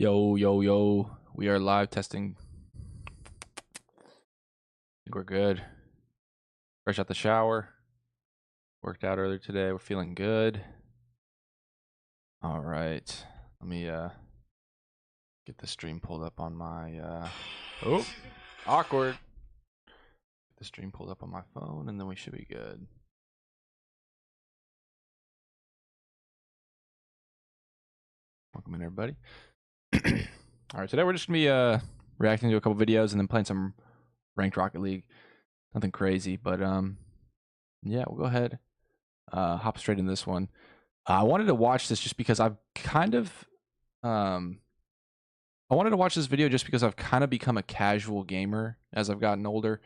Yo, yo, yo. We are live testing. I think we're good. Fresh out the shower. Worked out earlier today. We're feeling good. All right. Let me get the stream pulled up on my oh, awkward. Get the stream pulled up on my phone and then we should be good. Welcome in, everybody. All right, today we're just gonna be reacting to a couple videos and then playing some ranked Rocket League. Nothing crazy, but yeah, we'll go ahead, hop straight into this one. I wanted to watch this just because I've kind of I wanted to watch this video just because I've kind of become a casual gamer as I've gotten older.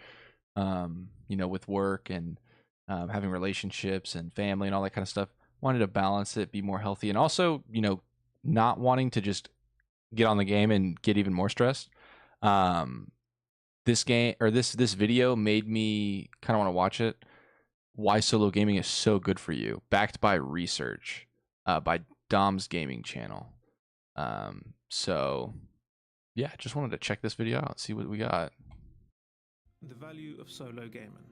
You know, with work and having relationships and family and all that kind of stuff. Wanted to balance it, be more healthy, and also, you know, not wanting to just get on the game and get even more stressed. This game or this video made me kind of want to watch it. Why solo gaming is so good for you, backed by research, by Dom's gaming channel. So yeah, just wanted to check this video out, see what we got. The value of solo gaming.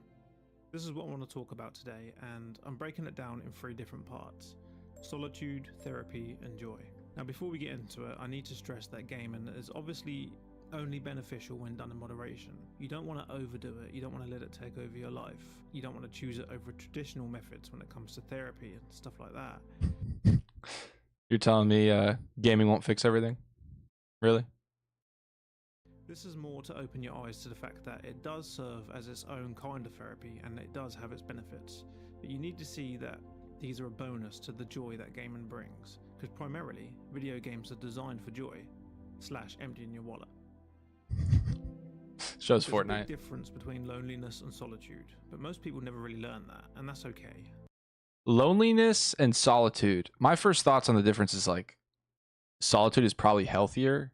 This is what I want to talk about today, and I'm breaking it down in 3 different parts: solitude, therapy, and joy. Now, before we get into it, I need to stress that gaming is obviously only beneficial when done in moderation. You don't want to overdo it, you don't want to let it take over your life, you don't want to choose it over traditional methods when it comes to therapy and stuff like that. You're telling me gaming won't fix everything? Really? This is more to open your eyes to the fact that it does serve as its own kind of therapy and it does have its benefits, but you need to see that these are a bonus to the joy that gaming brings, because primarily video games are designed for joy / emptying your wallet. Shows There's Fortnite. a big difference between loneliness and solitude, but most people never really learn that, and that's okay. Loneliness and solitude. My first thoughts on the difference is like solitude is probably healthier.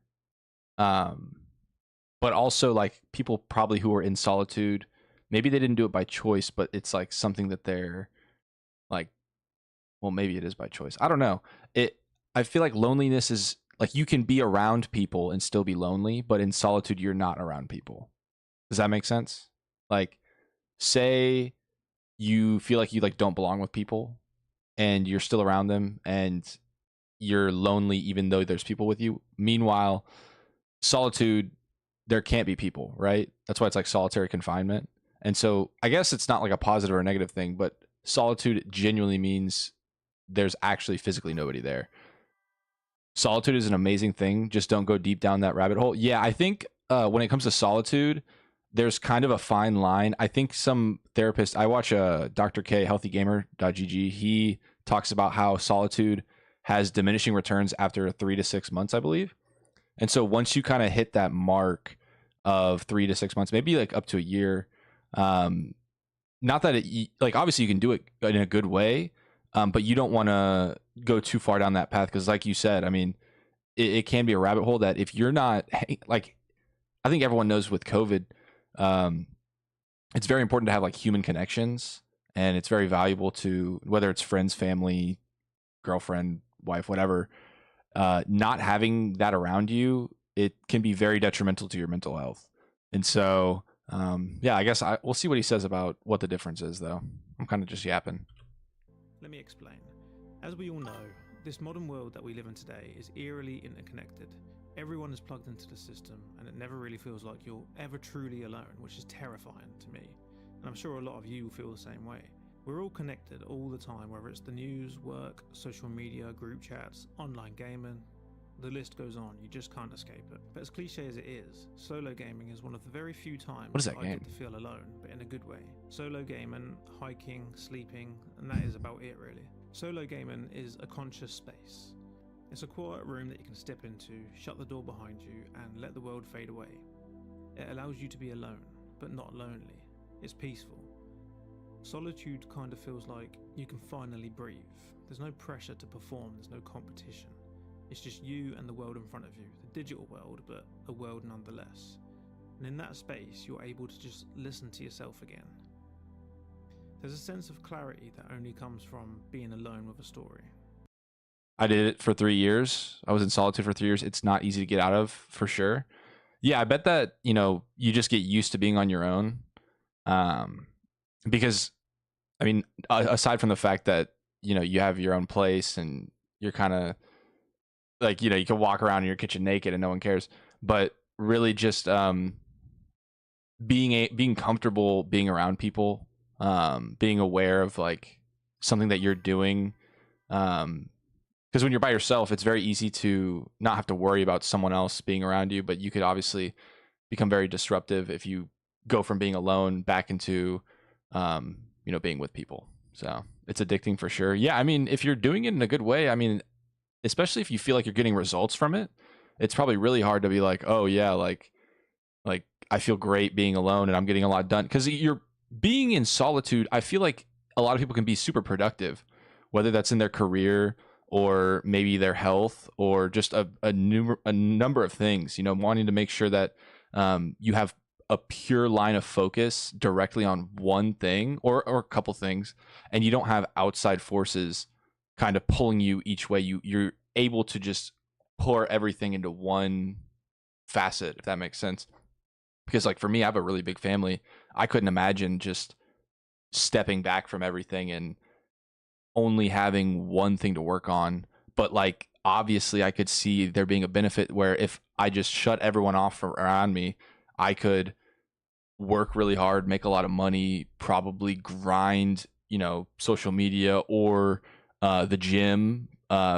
But also like people probably who are in solitude, maybe they didn't do it by choice, but it's like something that they're like, well, maybe it is by choice. I don't know. I feel like loneliness is like you can be around people and still be lonely, but in solitude you're not around people. Does that make sense? Like, say you feel like you like don't belong with people and you're still around them and you're lonely even though there's people with you. Meanwhile, solitude, there can't be people, right? That's why it's like solitary confinement. And so I guess it's not like a positive or a negative thing, but solitude genuinely means there's actually physically nobody there. Solitude is an amazing thing. Just don't go deep down that rabbit hole. Yeah, I think when it comes to solitude, there's kind of a fine line. I think some therapists, I watch Dr. K, healthygamer.gg. He talks about how solitude has diminishing returns after 3 to 6 months, I believe. And so once you kind of hit that mark of 3 to 6 months, maybe like up to a year, not that it, like, obviously you can do it in a good way, but you don't want to go too far down that path. Because like you said, I mean, it can be a rabbit hole that if you're not like, I think everyone knows with COVID, it's very important to have like human connections, and it's very valuable to, whether it's friends, family, girlfriend, wife, whatever. Not having that around you, it can be very detrimental to your mental health. And so, yeah, I guess we'll see what he says about what the difference is, though. I'm kind of just yapping. Let me explain. As we all know, this modern world that we live in today is eerily interconnected. Everyone is plugged into the system, and it never really feels like you're ever truly alone, which is terrifying to me. And I'm sure a lot of you feel the same way. We're all connected all the time, whether it's the news, work, social media, group chats, online gaming. The list goes on, you just can't escape it. But as cliche as it is, solo gaming is one of the very few times What is that I game? get to feel alone, but in a good way. Solo gaming, hiking, sleeping, and that is about it really. Solo gaming is a conscious space. It's a quiet room that you can step into, shut the door behind you, and let the world fade away. It allows you to be alone, but not lonely. It's peaceful. Solitude kind of feels like you can finally breathe. There's no pressure to perform, there's no competition. It's just you and the world in front of you, the digital world, but a world nonetheless. And in that space, you're able to just listen to yourself again. There's a sense of clarity that only comes from being alone with a story. I did it for 3 years. I was in solitude for 3 years. It's not easy to get out of, for sure. Yeah, I bet that, you know, you just get used to being on your own. Um, because I mean, aside from the fact that, you know, you have your own place and you're kind of like, you know, you can walk around in your kitchen naked and no one cares, but really just being comfortable being around people, being aware of like something that you're doing, because when you're by yourself, it's very easy to not have to worry about someone else being around you, but you could obviously become very disruptive if you go from being alone back into you know, being with people. So it's addicting for sure. Yeah, I mean, if you're doing it in a good way, I mean, especially if you feel like you're getting results from it, it's probably really hard to be like, oh yeah, like I feel great being alone and I'm getting a lot done. Because you're being in solitude, I feel like a lot of people can be super productive, whether that's in their career or maybe their health or just a number of things, you know, wanting to make sure that you have a pure line of focus directly on one thing or a couple things, and you don't have outside forces kind of pulling you each way. You're able to just pour everything into one facet, if that makes sense. Because like for me, I have a really big family. I couldn't imagine just stepping back from everything and only having one thing to work on. But like obviously I could see there being a benefit where if I just shut everyone off around me, I could work really hard, make a lot of money, probably grind, you know, social media or the gym,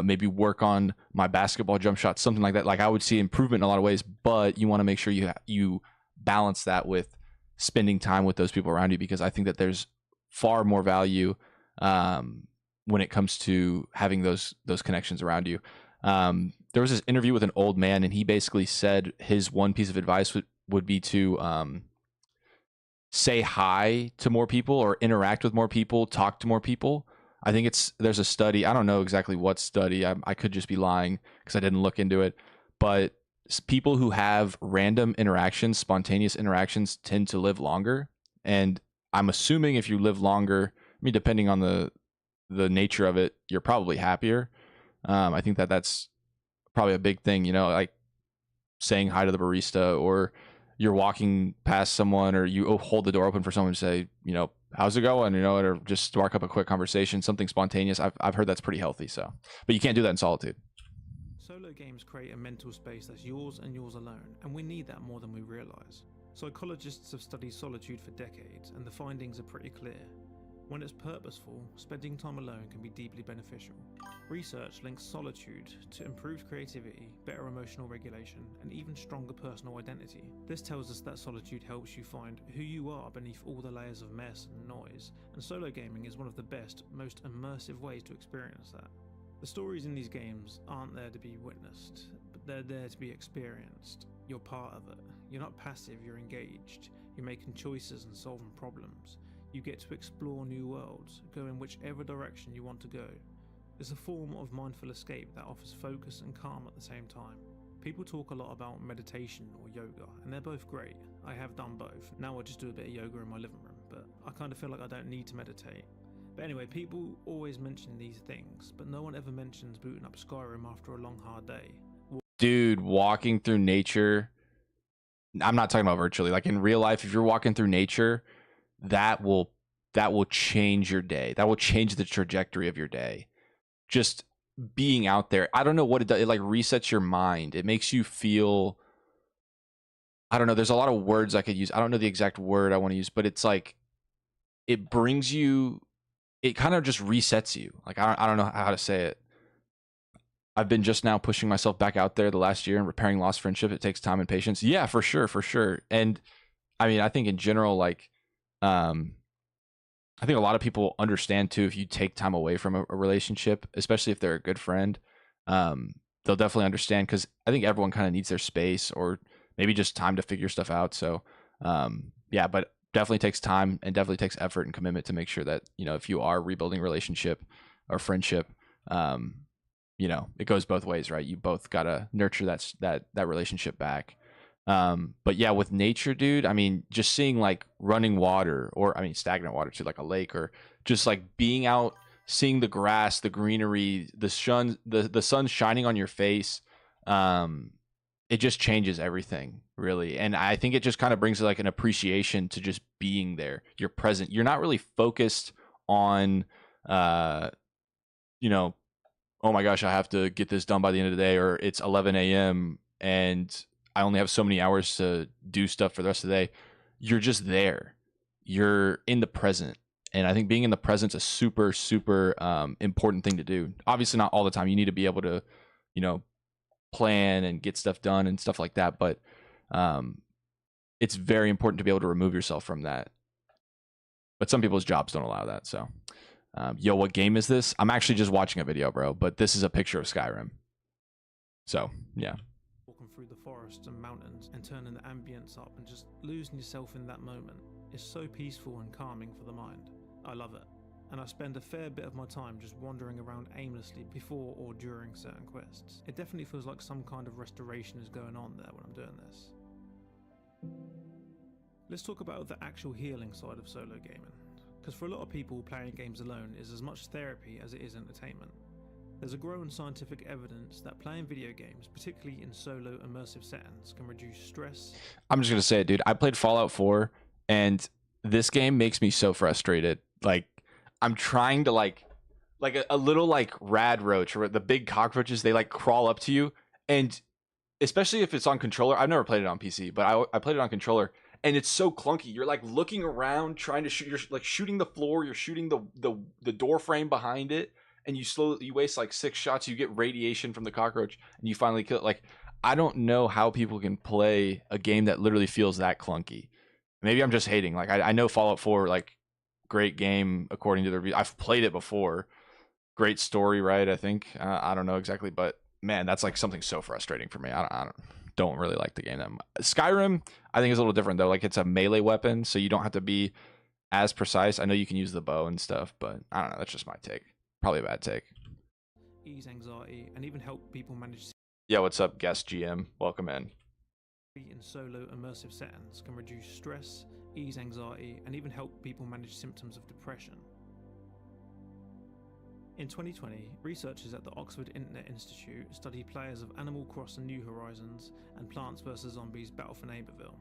maybe work on my basketball jump shot, something like that. Like I would see improvement in a lot of ways, but you want to make sure you balance that with spending time with those people around you, because I think that there's far more value when it comes to having those connections around you. There was this interview with an old man, and he basically said his one piece of advice would be to say hi to more people or interact with more people, talk to more people. I think there's a study. I don't know exactly what study. I could just be lying because I didn't look into it. But people who have random interactions, spontaneous interactions, tend to live longer. And I'm assuming if you live longer, I mean, depending on the nature of it, you're probably happier. I think that's probably a big thing, you know, like saying hi to the barista, or you're walking past someone, or you hold the door open for someone to say, you know, how's it going? You know, or just spark up a quick conversation, something spontaneous. I've heard that's pretty healthy. So, but you can't do that in solitude. Solo games create a mental space that's yours and yours alone, and we need that more than we realise. Psychologists have studied solitude for decades, and the findings are pretty clear. When it's purposeful, spending time alone can be deeply beneficial. Research links solitude to improved creativity, better emotional regulation, and even stronger personal identity. This tells us that solitude helps you find who you are beneath all the layers of mess and noise, and solo gaming is one of the best, most immersive ways to experience that. The stories in these games aren't there to be witnessed, but they're there to be experienced. You're part of it. You're not passive, you're engaged. You're making choices and solving problems. You get to explore new worlds, go in whichever direction you want to go. It's a form of mindful escape that offers focus and calm at the same time. People talk a lot about meditation or yoga, and they're both great. I have done both. Now I just do a bit of yoga in my living room, but I kind of feel like I don't need to meditate. But anyway, people always mention these things, but no one ever mentions booting up Skyrim after a long, hard day. Dude, walking through nature. I'm not talking about virtually. Like in real life, if you're walking through nature, that will change your day. That will change the trajectory of your day. Just being out there. I don't know what it does. It like resets your mind. It makes you feel, I don't know. There's a lot of words I could use. I don't know the exact word I want to use, but it's like, it brings you, it kind of just resets you. Like, I don't know how to say it. I've been just now pushing myself back out there the last year and repairing lost friendship. It takes time and patience. Yeah, for sure. And I mean, I think in general, like, I think a lot of people understand too, if you take time away from a relationship, especially if they're a good friend, they'll definitely understand, because I think everyone kind of needs their space or maybe just time to figure stuff out. So yeah, but definitely takes time and definitely takes effort and commitment to make sure that, you know, if you are rebuilding relationship or friendship, you know, it goes both ways, right? You both got to nurture that relationship back. But yeah, with nature, dude, I mean, just seeing like running water, or I mean, stagnant water too, like a lake, or just like being out, seeing the grass, the greenery, the sun shining on your face, it just changes everything, really. And I think it just kind of brings like an appreciation to just being there. You're present. You're not really focused on you know, oh my gosh, I have to get this done by the end of the day, or it's 11 a.m. and I only have so many hours to do stuff for the rest of the day. You're just there. You're in the present. And I think being in the present is a super, super important thing to do. Obviously, not all the time. You need to be able to, plan and get stuff done and stuff like that. But it's very important to be able to remove yourself from that. But some people's jobs don't allow that. So, yo, what game is this? I'm actually just watching a video, bro. But this is a picture of Skyrim. So, yeah. Walking through the forests and mountains and turning the ambience up and just losing yourself in that moment is so peaceful and calming for the mind. I love it. And I spend a fair bit of my time just wandering around aimlessly before or during certain quests. It definitely feels like some kind of restoration is going on there when I'm doing this. Let's talk about the actual healing side of solo gaming. Because for a lot of people, playing games alone is as much therapy as it is entertainment. There's a growing scientific evidence that playing video games, particularly in solo immersive settings, can reduce stress. I'm just going to say it, dude. I played Fallout 4, and this game makes me so frustrated. Like, I'm trying to like a little like rad roach, or the big cockroaches, they like crawl up to you. And especially if it's on controller, I've never played it on PC, but I played it on controller. And it's so clunky. You're like looking around, trying to shoot. You're like shooting the floor. You're shooting the door frame behind it, and you waste like 6 shots. You get radiation from the cockroach, and you finally kill it. Like, I don't know how people can play a game that literally feels that clunky. Maybe I'm just hating. Like, I know Fallout 4, like, great game according to the review. I've played it before. Great story, right? I think. I don't know exactly, but man, that's like something so frustrating for me. I don't really like the game that much. Skyrim, I think, is a little different though. Like, it's a melee weapon, so you don't have to be as precise. I know you can use the bow and stuff, but I don't know. That's just my take. Probably a bad take. Ease anxiety and even help people manage. Yeah, what's up, guest GM? Welcome in. In solo immersive settings can reduce stress, ease anxiety, and even help people manage symptoms of depression. In 2020, researchers at the Oxford Internet Institute studied players of Animal Crossing New Horizons and Plants vs. Zombies Battle for Neighborville.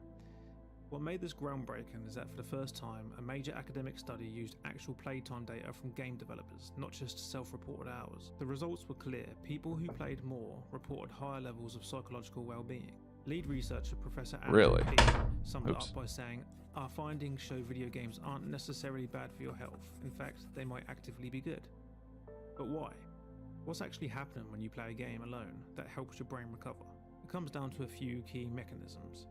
What made this groundbreaking is that for the first time, a major academic study used actual playtime data from game developers, not just self-reported hours. The results were clear. People who played more reported higher levels of psychological well-being. Lead researcher Professor Andrew P. summed it up by saying, "Our findings show video games aren't necessarily bad for your health. In fact, they might actively be good." But why? What's actually happening when you play a game alone that helps your brain recover? It comes down to a few key mechanisms.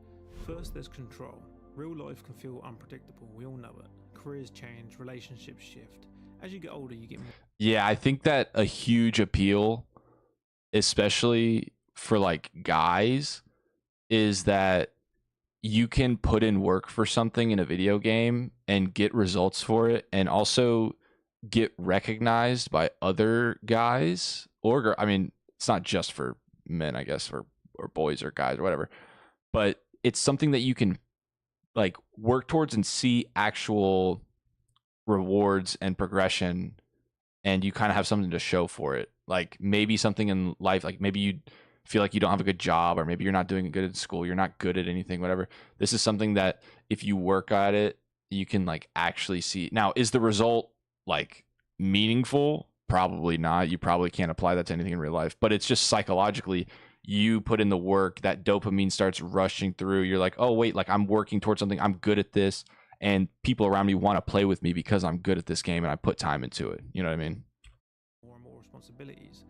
First, there's control. Real life can feel unpredictable, we all know it. Careers change, relationships shift. As you get older, you get more... Yeah, I think that a huge appeal, especially for like guys, is that you can put in work for something in a video game and get results for it, and also get recognized by other guys or I mean, it's not just for men, I guess, or boys or guys or whatever, but it's something that you can like work towards and see actual rewards and progression, and you kind of have something to show for it. Like, maybe something in life, like maybe you feel like you don't have a good job, or maybe you're not doing good at school, you're not good at anything, whatever. This is something that if you work at it, you can like actually see. Now, is the result like meaningful? Probably not. You probably can't apply that to anything in real life, but it's just psychologically, you put in the work, that dopamine starts rushing through. You're like, oh wait, like I'm working towards something, I'm good at this, and people around me want to play with me because I'm good at this game and I put time into it. You know what I mean? More and more responsibilities.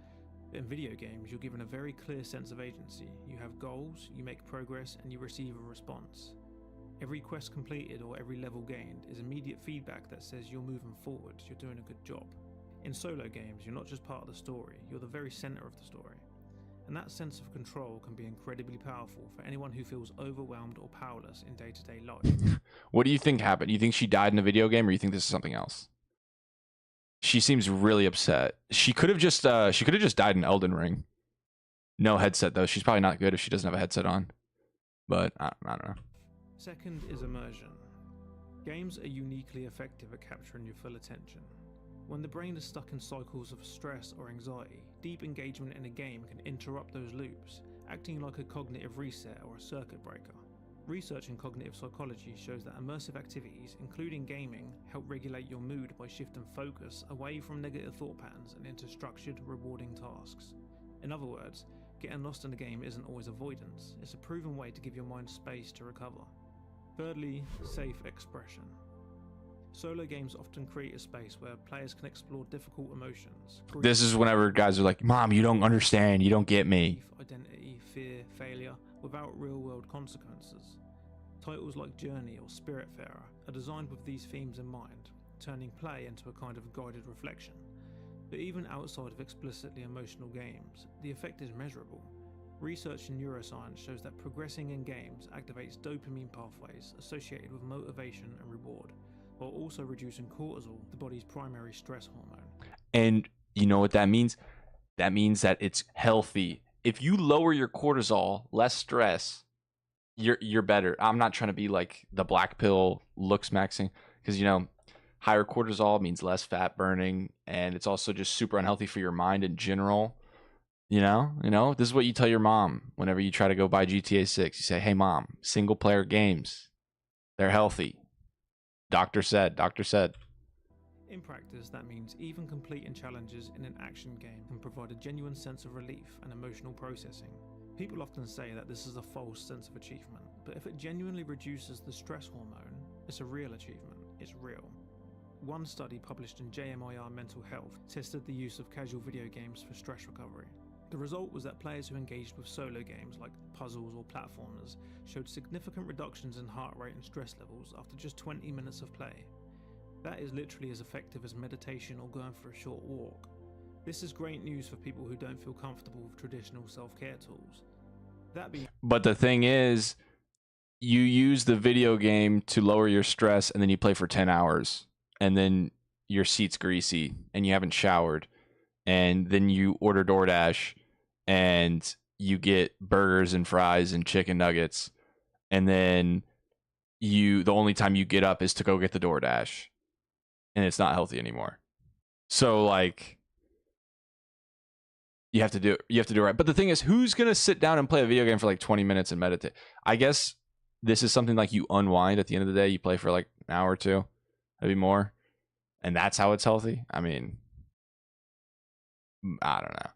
In video games, you're given a very clear sense of agency. You have goals, you make progress, and you receive a response. Every quest completed or every level gained is immediate feedback that says you're moving forward, you're doing a good job. In solo games, you're not just part of the story, you're the very center of the story. And that sense of control can be incredibly powerful for anyone who feels overwhelmed or powerless in day-to-day life. What do you think happened? Do you think she died in a video game, or you think this is something else? She seems really upset. She could have just died in Elden Ring. No headset though. She's probably not good if she doesn't have a headset on. But I don't know. Second is immersion. Games are uniquely effective at capturing your full attention. When the brain is stuck in cycles of stress or anxiety, deep engagement in a game can interrupt those loops, acting like a cognitive reset or a circuit breaker. Research in cognitive psychology shows that immersive activities, including gaming, help regulate your mood by shifting focus away from negative thought patterns and into structured, rewarding tasks. In other words, getting lost in a game isn't always avoidance, it's a proven way to give your mind space to recover. Thirdly, safe expression. Solo games often create a space where players can explore difficult emotions. This is whenever guys are like, Mom, you don't understand, you don't get me. Identity, fear, failure, without real-world consequences. Titles like Journey or Spiritfarer are designed with these themes in mind, turning play into a kind of guided reflection. But even outside of explicitly emotional games, the effect is measurable. Research in neuroscience shows that progressing in games activates dopamine pathways associated with motivation and reward, while also reducing cortisol, the body's primary stress hormone. And you know what that means? That means that it's healthy. If you lower your cortisol, less stress, you're better. I'm not trying to be like the black pill looks maxing, because higher cortisol means less fat burning, and it's also just super unhealthy for your mind in general. This is what you tell your mom whenever you try to go buy GTA 6. You say, "Hey mom, single player games, they're healthy. Doctor said." In practice, that means even completing challenges in an action game can provide a genuine sense of relief and emotional processing. People often say that this is a false sense of achievement, but if it genuinely reduces the stress hormone, it's a real achievement. It's real. One study published in JMIR Mental Health tested the use of casual video games for stress recovery. The result was that players who engaged with solo games like puzzles or platformers showed significant reductions in heart rate and stress levels after just 20 minutes of play. That is literally as effective as meditation or going for a short walk. This is great news for people who don't feel comfortable with traditional self-care tools. But the thing is, you use the video game to lower your stress, and then you play for 10 hours, and then your seat's greasy, and you haven't showered, and then you order DoorDash, and you get burgers and fries and chicken nuggets, and then the only time you get up is to go get the DoorDash, and it's not healthy anymore. So like, you have to do it right. But the thing is, who's gonna sit down and play a video game for like 20 minutes and meditate? I guess this is something like you unwind at the end of the day. You play for like an hour or two, maybe more, and that's how it's healthy. I mean, I don't know.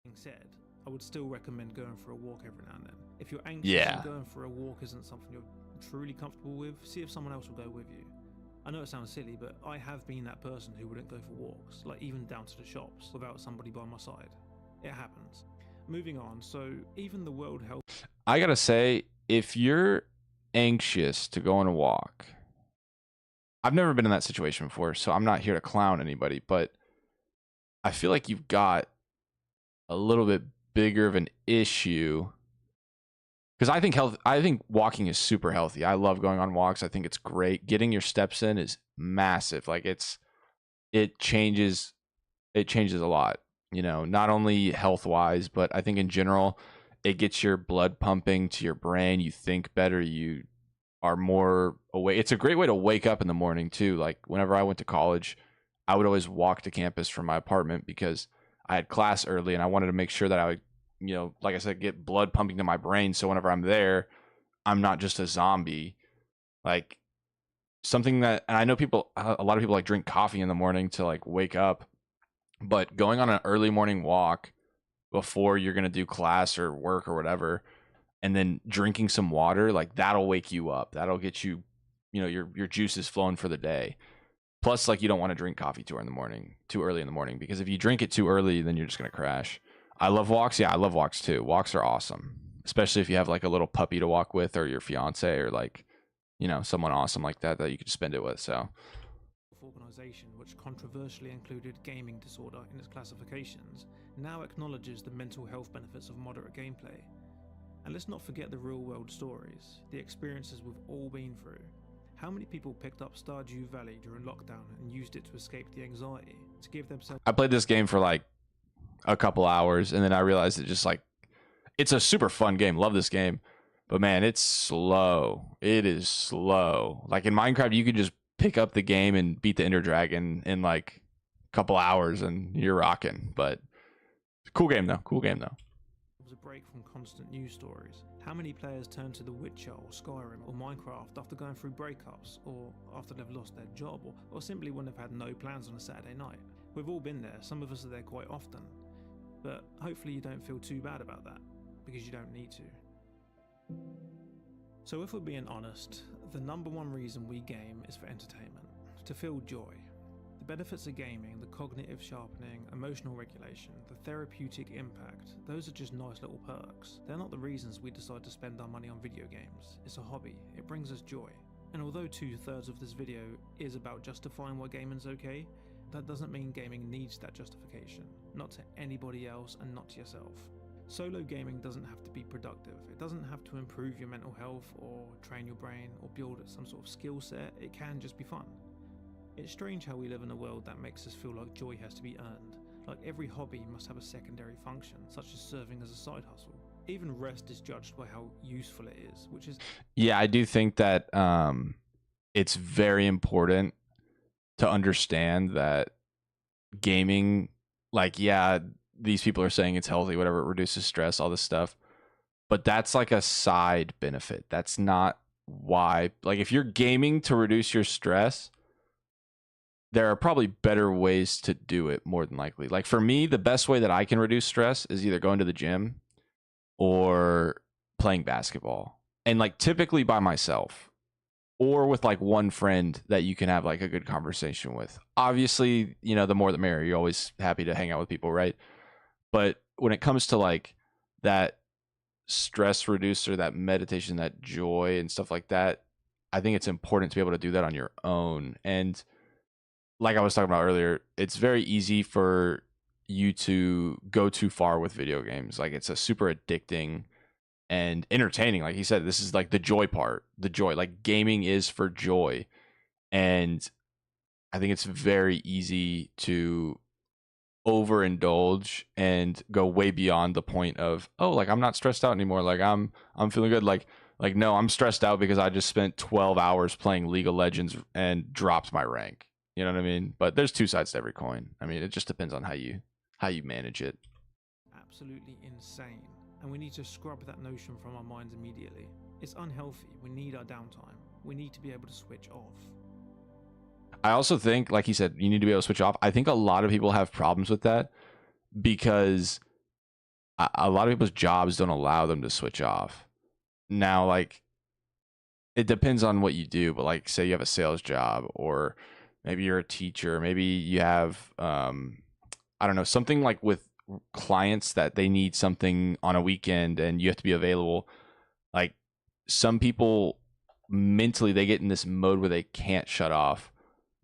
Being said, I would still recommend going for a walk every now and then. If you're anxious and going for a walk isn't something you're truly comfortable with, see if someone else will go with you. I know it sounds silly, but I have been that person who wouldn't go for walks, like even down to the shops, without somebody by my side. It happens. Moving on, so even the World Health... I gotta say, if you're anxious to go on a walk, I've never been in that situation before, so I'm not here to clown anybody, but I feel like you've got a little bit bigger of an issue, because I think walking is super healthy. I love going on walks. I think it's great. Getting your steps in is massive. Like it changes a lot, not only health wise, but I think in general, it gets your blood pumping to your brain. You think better. You are more awake. It's a great way to wake up in the morning too. Like whenever I went to college, I would always walk to campus from my apartment because I had class early and I wanted to make sure that I would, like I said, get blood pumping to my brain. So whenever I'm there, I'm not just a zombie. Like something that, and I know a lot of people like drink coffee in the morning to like wake up, but going on an early morning walk before you're going to do class or work or whatever, and then drinking some water, like that'll wake you up. That'll get you, your juices flowing for the day. Plus, like, you don't want to drink coffee too early in the morning, because if you drink it too early, then you're just going to crash. I love walks. Yeah, I love walks too. Walks are awesome, especially if you have like a little puppy to walk with, or your fiance, or like, someone awesome like that you could spend it with. So, organization, which controversially included gaming disorder in its classifications, now acknowledges the mental health benefits of moderate gameplay. And let's not forget the real-world stories, the experiences we've all been through. How many people picked up Stardew Valley during lockdown and used it to escape the anxiety, to give themselves... I played this game for like a couple hours, and then I realized it's a super fun game. Love this game. But man, it's slow. It is slow. Like in Minecraft, you could just pick up the game and beat the Ender Dragon in like couple hours and you're rocking. But cool game though. Cool game though. It was a break from constant news stories. How many players turn to The Witcher or Skyrim or Minecraft after going through breakups, or after they've lost their job, or simply when they've had no plans on a Saturday night? We've all been there. Some of us are there quite often. But hopefully you don't feel too bad about that, because you don't need to. So if we're being honest, the number one reason we game is for entertainment, to feel joy. The benefits of gaming, the cognitive sharpening, emotional regulation, the therapeutic impact, those are just nice little perks. They're not the reasons we decide to spend our money on video games. It's a hobby, it brings us joy. And although 2/3 of this video is about justifying why gaming's okay, that doesn't mean gaming needs that justification, not to anybody else and not to yourself. Solo gaming doesn't have to be productive. It doesn't have to improve your mental health or train your brain or build some sort of skill set. It can just be fun. It's strange how we live in a world that makes us feel like joy has to be earned. Like every hobby must have a secondary function, such as serving as a side hustle. Even rest is judged by how useful it is, which is... Yeah, I do think that it's very important to understand that gaming, like, yeah, these people are saying it's healthy, whatever, it reduces stress, all this stuff, but that's like a side benefit. That's not why. Like, if you're gaming to reduce your stress, there are probably better ways to do it, more than likely. Like for me, the best way that I can reduce stress is either going to the gym or playing basketball, and like typically by myself, or with like one friend that you can have like a good conversation with. Obviously, you know, the more the merrier. You're always happy to hang out with people, right? But when it comes to like that stress reducer, that meditation, that joy and stuff like that, I think it's important to be able to do that on your own. And like I was talking about earlier, it's very easy for you to go too far with video games. Like it's a super addicting and entertaining. Like he said, this is like the joy part, the joy. Like gaming is for joy. And I think it's very easy to overindulge and go way beyond the point of, oh, like I'm not stressed out anymore. Like I'm feeling good. Like no, I'm stressed out because I just spent 12 hours playing League of Legends and dropped my rank. You know what I mean? But there's two sides to every coin. I mean, it just depends on how you manage it. Absolutely insane. And we need to scrub that notion from our minds immediately. It's unhealthy. We need our downtime. We need to be able to switch off. I also think, like he said, you need to be able to switch off. I think a lot of people have problems with that because a lot of people's jobs don't allow them to switch off. Now, like, it depends on what you do, but like, say you have a sales job, or maybe you're a teacher, maybe you have, I don't know, something like with clients that they need something on a weekend and you have to be available. Like some people mentally, they get in this mode where they can't shut off.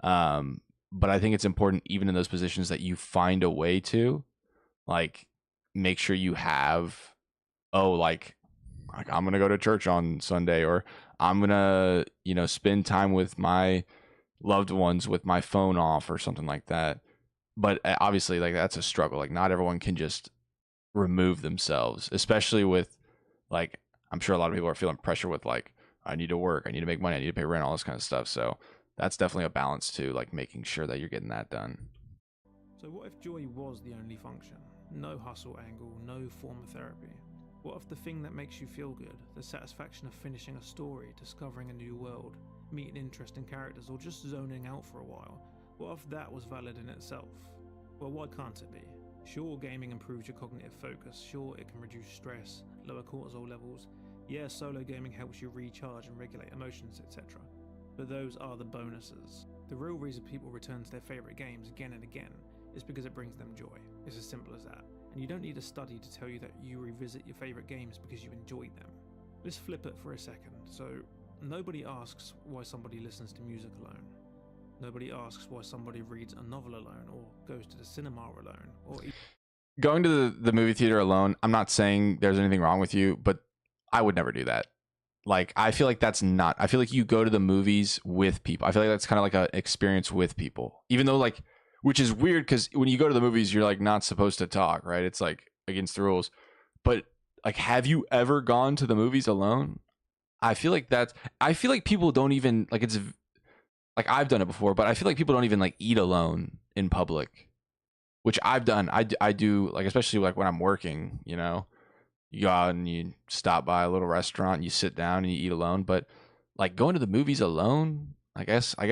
But I think it's important, even in those positions, that you find a way to like make sure you have, like I'm going to go to church on Sunday, or I'm going to, you know, spend time with my loved ones with my phone off or something like that. But obviously, like, that's a struggle. Like, not everyone can just remove themselves, especially with, like, I'm sure a lot of people are feeling pressure with, like, I need to work, I need to make money, I need to pay rent, all this kind of stuff. So that's definitely a balance too, like making sure that you're getting that done. So what if joy was the only function? No hustle angle, no form of therapy. What if the thing that makes you feel good, the satisfaction of finishing a story, discovering a new world, meeting interesting characters, or just zoning out for a while, what if that was valid in itself? Well, why can't it be? Sure, gaming improves your cognitive focus. Sure, it can reduce stress, lower cortisol levels. Yeah, solo gaming helps you recharge and regulate emotions, etc. But those are the bonuses. The real reason people return to their favourite games again and again is because it brings them joy. It's as simple as that. And you don't need a study to tell you that you revisit your favourite games because you enjoyed them. Let's flip it for a second. So, nobody asks why somebody listens to music alone. Nobody asks why somebody reads a novel alone, or goes to the cinema alone, or going to the movie theater alone. I'm not saying there's anything wrong with you, but I would never do that. Like, I feel like that's not, I feel like you go to the movies with people. I feel like that's kind of like an experience with people, even though, like, which is weird because when you go to the movies, you're like not supposed to talk, right? It's like against the rules. But like, have you ever gone to the movies alone? I feel like I feel like people don't even, like, it's like, I've done it before, but I feel like people don't even like eat alone in public, which I've done. I do, like, especially like when I'm working, you know, you go out and you stop by a little restaurant and you sit down and you eat alone. But like going to the movies alone, I guess I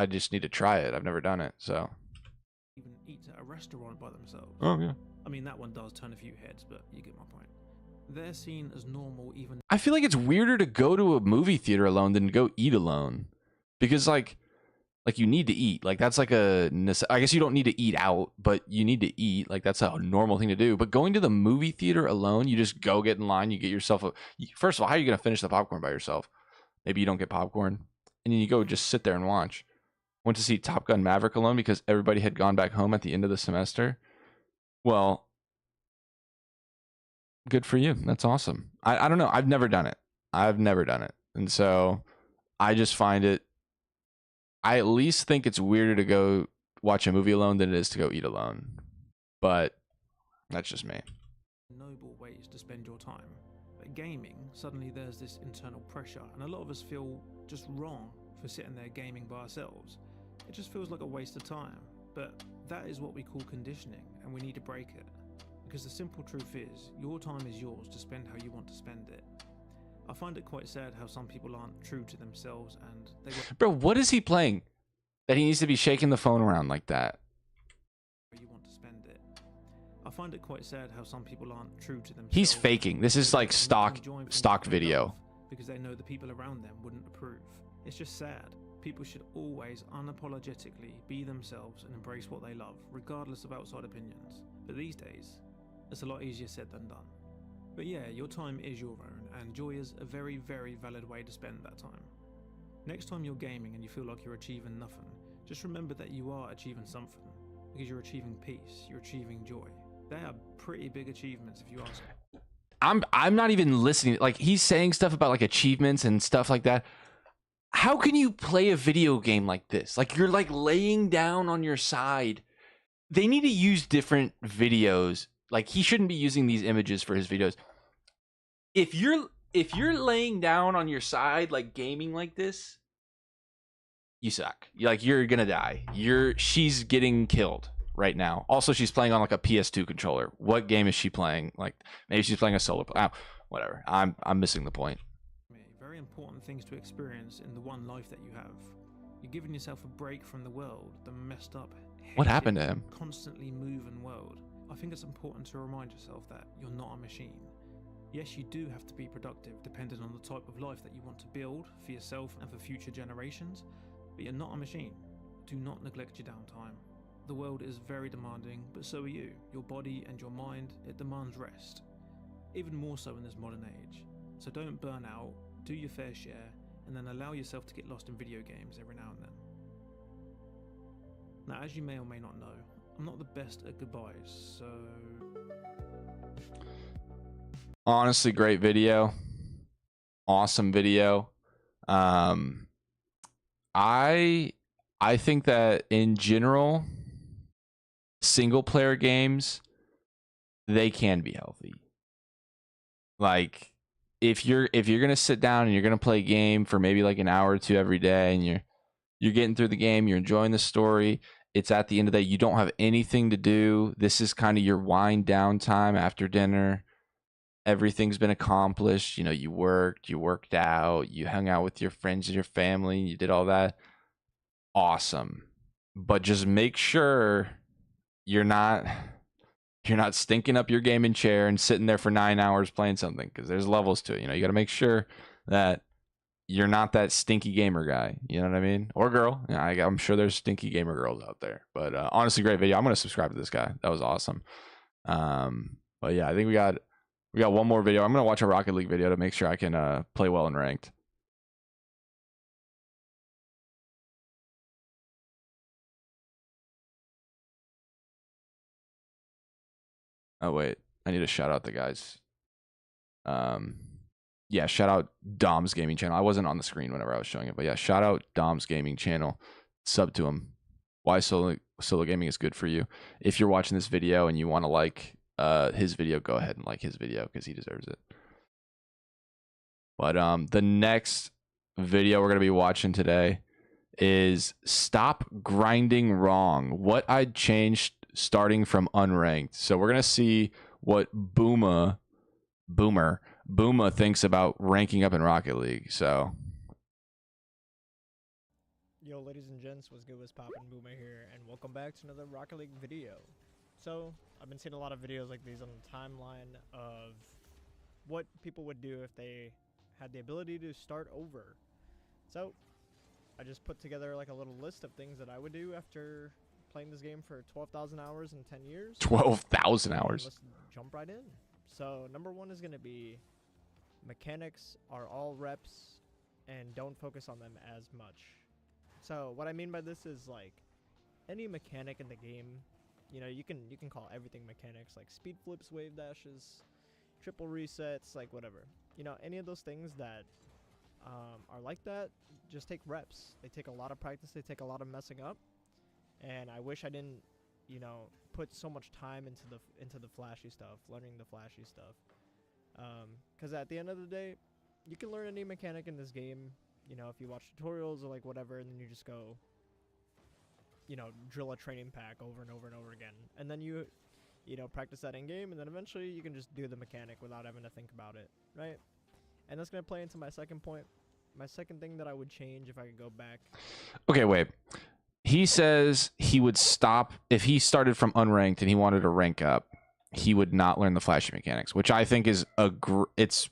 just need to try it. I've never done it, so. Even eat at a restaurant by themselves. Oh yeah. I mean, that one does turn a few heads, but you get my point. They're seen as normal, even. I feel like it's weirder to go to a movie theater alone than to go eat alone, because like you need to eat. Like that's like I guess you don't need to eat out, but you need to eat. Like that's a normal thing to do. But going to the movie theater alone, you just go get in line, you get yourself first of all, how are you gonna finish the popcorn by yourself? Maybe you don't get popcorn, and then you go just sit there and watch. Went to see Top Gun Maverick alone because everybody had gone back home at the end of the semester. Well, good for you. That's awesome. I don't know. I've never done it. And so I just find it, I at least think it's weirder to go watch a movie alone than it is to go eat alone. But that's just me. Noble ways to spend your time. But gaming, suddenly there's this internal pressure, and a lot of us feel just wrong for sitting there gaming by ourselves. It just feels like a waste of time. But that is what we call conditioning, and we need to break it. Because the simple truth is, your time is yours to spend how you want to spend it. I find it quite sad how some people aren't true to themselves and they Bro, what is he playing that he needs to be shaking the phone around like that? you want to spend it. I find it quite sad how some people aren't true to themselves. He's faking. This is like stock video. Because they know the people around them wouldn't approve. It's just sad. People should always unapologetically be themselves and embrace what they love, regardless of outside opinions. But these days, it's a lot easier said than done. But yeah, your time is your own, and joy is a very, very valid way to spend that time. Next time you're gaming and you feel like you're achieving nothing, just remember that you are achieving something. Because you're achieving peace, you're achieving joy. They are pretty big achievements if you ask me. I'm not even listening. Like, he's saying stuff about like achievements and stuff like that. How can you play a video game like this? Like, you're like laying down on your side. They need to use different videos. Like, he shouldn't be using these images for his videos. If you're laying down on your side, like gaming like this, you suck. You're gonna die. She's getting killed right now. Also, she's playing on like a PS2 controller. What game is she playing? Like, maybe she's playing a solo. Whatever. I'm missing the point. Very important things to experience in the one life that you have. You're giving yourself a break from the world, the messed up, hectic, what happened to him? Constantly moving world. I think it's important to remind yourself that you're not a machine. Yes, you do have to be productive depending on the type of life that you want to build for yourself and for future generations, but you're not a machine. Do not neglect your downtime. The world is very demanding, but so are you. Your body and your mind, it demands rest. Even more so in this modern age. So don't burn out, do your fair share, and then allow yourself to get lost in video games every now and then. Now, as you may or may not know, I'm not the best at goodbyes, so... Honestly, great video. Awesome video. I think that in general, single player games, they can be healthy. Like, if you're gonna sit down and you're gonna play a game for maybe like an hour or two every day, and you're getting through the game, you're enjoying the story, it's at the end of the day, you don't have anything to do. This is kind of your wind down time after dinner. Everything's been accomplished. You know, you worked out, you hung out with your friends and your family, you did all that. Awesome. But just make sure you're not stinking up your gaming chair and sitting there for 9 hours playing something, because there's levels to it. You know, you got to make sure that you're not that stinky gamer guy. You know what I mean? Or girl. Yeah, I'm sure there's stinky gamer girls out there. But honestly, great video. I'm going to subscribe to this guy. That was awesome. But yeah, I think we got one more video. I'm going to watch a Rocket League video to make sure I can play well in ranked. Oh, wait. I need to shout out the guys. Yeah, shout out Dom's Gaming Channel. I wasn't on the screen whenever I was showing it, but yeah, shout out Dom's Gaming Channel. Sub to him. Why solo gaming is good for you. If you're watching this video and you want to like his video, go ahead and like his video because he deserves it. But the next video we're going to be watching today is stop grinding wrong. What I'd changed starting from unranked. So we're gonna see what Boomer thinks about ranking up in Rocket League. So Yo, ladies and gents, what's good? What's poppin'? Boomer here, and welcome back to another Rocket League video. So, I've been seeing a lot of videos like these on the timeline of what people would do if they had the ability to start over. So, I just put together like a little list of things that I would do after playing this game for 12,000 hours in 10 years. 12,000 hours. Let's jump right in. So, number one is going to be mechanics are all reps and don't focus on them as much. So what I mean by this is like any mechanic in the game, you know, you can call everything mechanics, like speed flips, wave dashes, triple resets, like whatever. You know, any of those things that are like that, just take reps. They take a lot of practice. They take a lot of messing up. And I wish I didn't, you know, put so much time into the flashy stuff, learning the flashy stuff. Because at the end of the day, you can learn any mechanic in this game. You know, if you watch tutorials or like whatever, and then you just go, you know, drill a training pack over and over and over again. And then you know, practice that in game, and then eventually you can just do the mechanic without having to think about it, right? And that's going to play into my second point. My second thing that I would change if I could go back. Okay, wait. He says he would stop if he started from unranked and he wanted to rank up. He would not learn the flashy mechanics, which I think is it's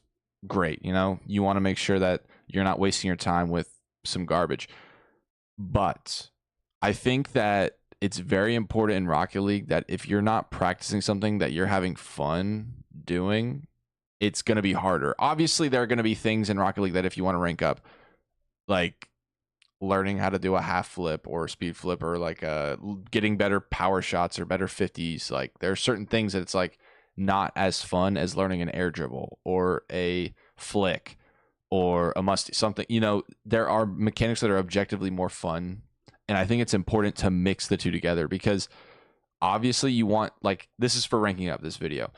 great. You know, you want to make sure that you're not wasting your time with some garbage. But I think that it's very important in Rocket League that if you're not practicing something that you're having fun doing, it's going to be harder. Obviously, there are going to be things in Rocket League that if you want to rank up, like learning how to do a half flip or speed flip or like getting better power shots or better 50s, like there are certain things that it's like not as fun as learning an air dribble or a flick or a musty something. You know, there are mechanics that are objectively more fun, and I think it's important to mix the two together because obviously you want, like, this is for ranking up this video.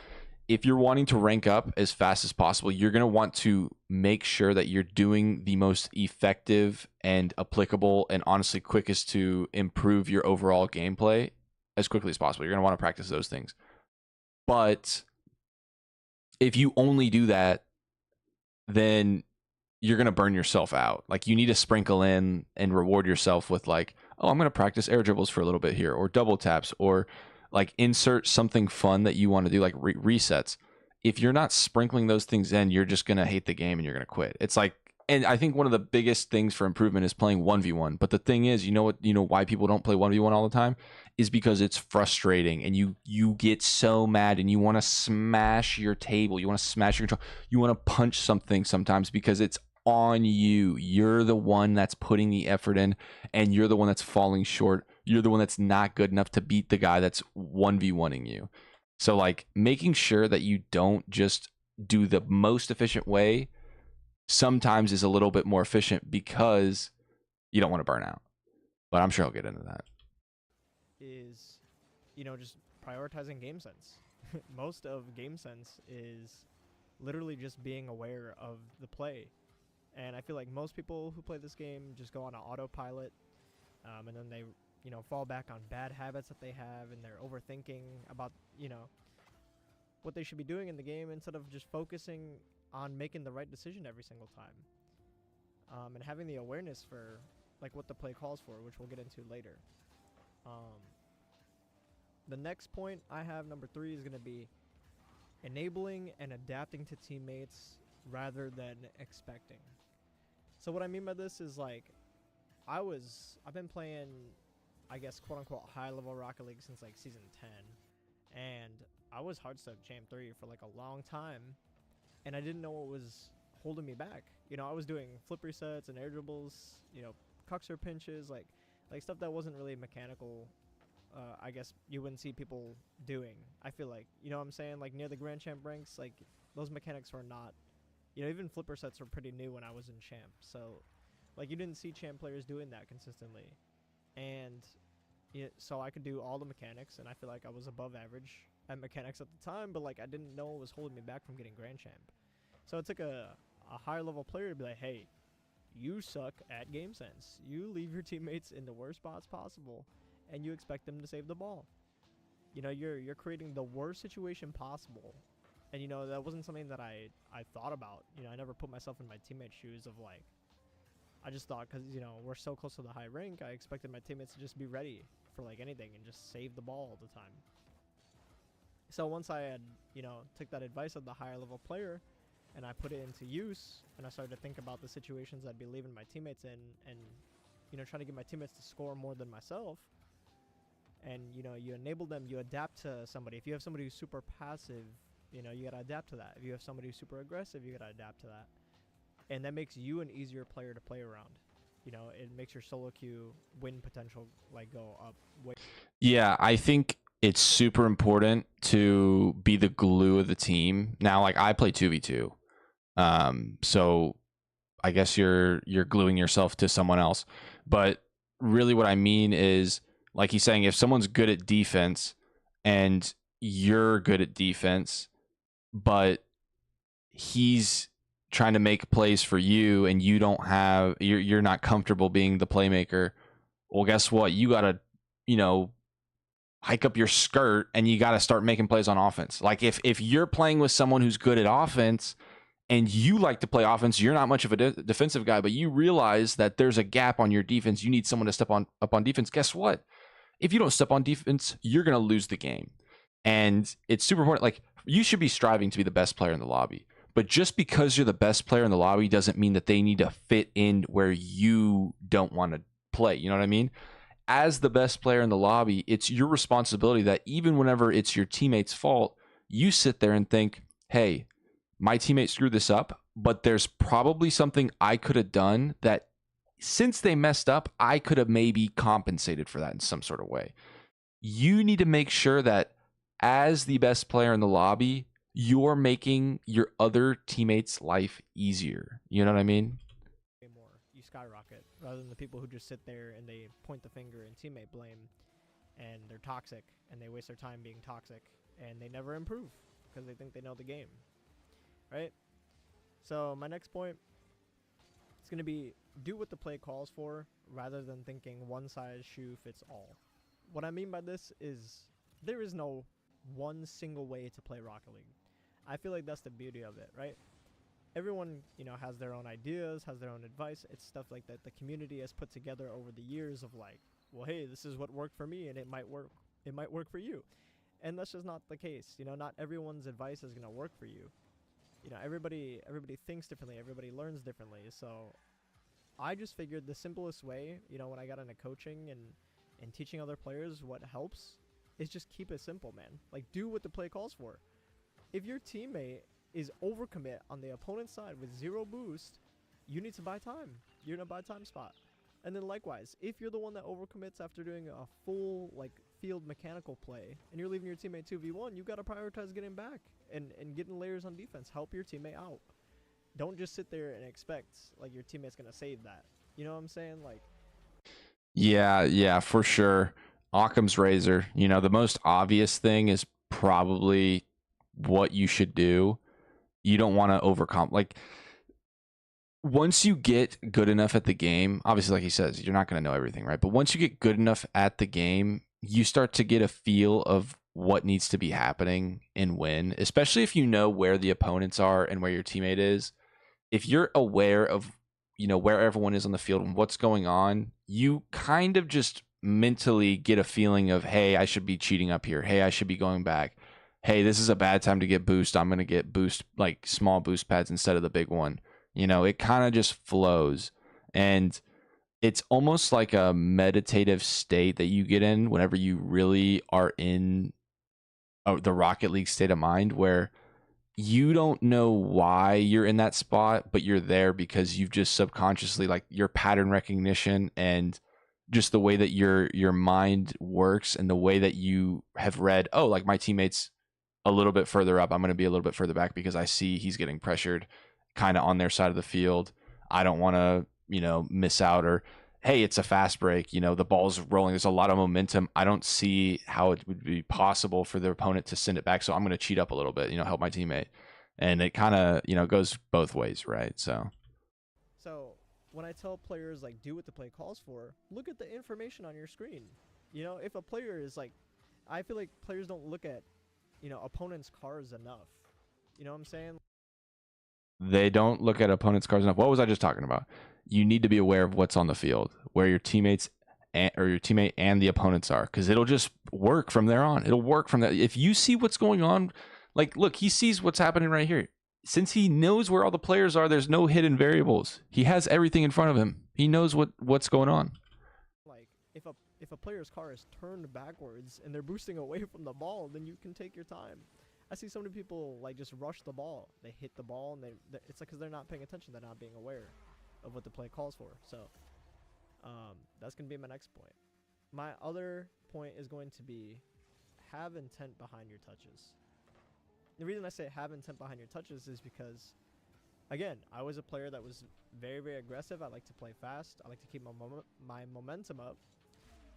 If you're wanting to rank up as fast as possible, you're going to want to make sure that you're doing the most effective and applicable and honestly quickest to improve your overall gameplay as quickly as possible. You're going to want to practice those things. But if you only do that, then you're going to burn yourself out. Like, you need to sprinkle in and reward yourself with like, oh, I'm going to practice air dribbles for a little bit here, or double taps, or like insert something fun that you want to do, like resets. If you're not sprinkling those things in, you're just going to hate the game and you're going to quit. It's like, and I think one of the biggest things for improvement is playing 1v1. But the thing is, you know why people don't play 1v1 all the time is because it's frustrating and you get so mad and you want to smash your table. You want to smash your control. You want to punch something sometimes because it's on you. You're the one that's putting the effort in and you're the one that's falling short. You're the one that's not good enough to beat the guy that's 1v1ing you. So like making sure that you don't just do the most efficient way sometimes is a little bit more efficient because you don't want to burn out. But I'm sure I'll get into that. Is, you know, just prioritizing game sense. Most of game sense is literally just being aware of the play. And I feel like most people who play this game just go on an autopilot, and then they, you know, fall back on bad habits that they have, and they're overthinking about, you know, what they should be doing in the game instead of just focusing on making the right decision every single time, and having the awareness for like what the play calls for, which we'll get into later. The next point I have, number 3, is going to be enabling and adapting to teammates rather than expecting. So what I mean by this is like I've been playing, I guess, quote unquote high level Rocket League since like season 10, and I was hardstep champ 3 for like a long time, and I didn't know what was holding me back. You know, I was doing flip resets and air dribbles, you know, cuxer pinches, like stuff that wasn't really mechanical. I guess you wouldn't see people doing. I feel like, you know what I'm saying? Like near the Grand Champ ranks, like those mechanics were not, you know, even flipper sets were pretty new when I was in Champ. So like you didn't see Champ players doing that consistently. And so I could do all the mechanics, and I feel like I was above average at mechanics at the time, but like I didn't know what was holding me back from getting Grand Champ. So it took a higher level player to be like, hey, you suck at game sense. You leave your teammates in the worst spots possible, and you expect them to save the ball. You know, you're creating the worst situation possible. And, you know, that wasn't something that I thought about. You know, I never put myself in my teammate's shoes of, like, I just thought because, you know, we're so close to the high rank, I expected my teammates to just be ready for, like, anything and just save the ball all the time. So once I had, you know, took that advice of the higher level player and I put it into use and I started to think about the situations I'd be leaving my teammates in and, you know, trying to get my teammates to score more than myself. And, you know, you enable them, you adapt to somebody. If you have somebody who's super passive, you know, you got to adapt to that. If you have somebody who's super aggressive, you got to adapt to that. And that makes you an easier player to play around. You know, it makes your solo queue win potential, like, go up way. Yeah, I think it's super important to be the glue of the team. Now, like, I play 2v2. So I guess you're gluing yourself to someone else. But really what I mean is, like he's saying, if someone's good at defense and you're good at defense, but he's trying to make plays for you and you don't have, you're not comfortable being the playmaker, well, guess what? You got to, you know, hike up your skirt and you got to start making plays on offense. Like if you're playing with someone who's good at offense and you like to play offense, you're not much of a defensive guy, but you realize that there's a gap on your defense. You need someone to step up on defense. Guess what? If you don't step on defense, you're going to lose the game. And it's super important. Like, you should be striving to be the best player in the lobby. But just because you're the best player in the lobby doesn't mean that they need to fit in where you don't want to play. You know what I mean? As the best player in the lobby, it's your responsibility that even whenever it's your teammate's fault, you sit there and think, hey, my teammate screwed this up, but there's probably something I could have done that since they messed up, I could have maybe compensated for that in some sort of way. You need to make sure that as the best player in the lobby, you're making your other teammates' life easier. You know what I mean? More. You skyrocket rather than the people who just sit there and they point the finger and teammate blame and they're toxic and they waste their time being toxic and they never improve because they think they know the game. Right? So my next point is going to be do what the play calls for rather than thinking one size shoe fits all. What I mean by this is there is no one single way to play Rocket League. I feel like that's the beauty of it, right? Everyone, you know, has their own ideas, has their own advice. It's stuff like that the community has put together over the years of like, well, hey, this is what worked for me and it might work for you. And that's just not the case. You know, not everyone's advice is going to work for you. You know, everybody thinks differently, everybody learns differently. So I just figured the simplest way, you know, when I got into coaching and teaching other players what helps is just keep it simple, man. Like, do what the play calls for. If your teammate is overcommit on the opponent's side with 0 boost, you need to buy time. You're in a buy time spot. And then likewise, if you're the one that overcommits after doing a full like field mechanical play and you're leaving your teammate 2v1, you got to prioritize getting back and getting layers on defense. Help your teammate out. Don't just sit there and expect like your teammate's going to save that. You know what I'm saying? Like, Yeah, for sure. Occam's razor. You know, the most obvious thing is probably what you should do. You don't want to overcome. Like, once you get good enough at the game, obviously, like he says, you're not going to know everything, right? But once you get good enough at the game, you start to get a feel of what needs to be happening and when, especially if you know where the opponents are and where your teammate is. If you're aware of, you know, where everyone is on the field and what's going on, you kind of just mentally get a feeling of, hey, I should be cheating up here. Hey, I should be going back. Hey, this is a bad time to get boost. I'm going to get boost, like small boost pads instead of the big one. You know, it kind of just flows. And it's almost like a meditative state that you get in whenever you really are in the Rocket League state of mind, where you don't know why you're in that spot, but you're there because you've just subconsciously, like, your pattern recognition and just the way that your mind works and the way that you have read, oh, like my teammate's a little bit further up, I'm going to be a little bit further back because I see he's getting pressured kind of on their side of the field. I don't want to, you know, miss out. Or, hey, it's a fast break, you know, the ball's rolling, there's a lot of momentum. I don't see how it would be possible for the opponent to send it back, so I'm going to cheat up a little bit, you know, help my teammate. And it kind of, you know, goes both ways, right? So when I tell players like do what the play calls for, look at the information on your screen. You know, if a player is like, I feel like players don't look at, you know, opponents' cars enough. You know what I'm saying? They don't look at opponents' cards enough. What was I just talking about? You need to be aware of what's on the field, where your teammates or your teammate and the opponents are, because it'll just work from there on. It'll work from that. If you see what's going on, like, look, he sees what's happening right here. Since he knows where all the players are, there's no hidden variables. He has everything in front of him. He knows what's going on. Like if a player's car is turned backwards and they're boosting away from the ball, then you can take your time. I see so many people like just rush the ball. They hit the ball and it's like because they're not paying attention. They're not being aware of what the play calls for. So that's gonna be my next point. My other point is going to be have intent behind your touches. The reason I say have intent behind your touches is because, again, I was a player that was very, very aggressive. I like to play fast. I like to keep my momentum up.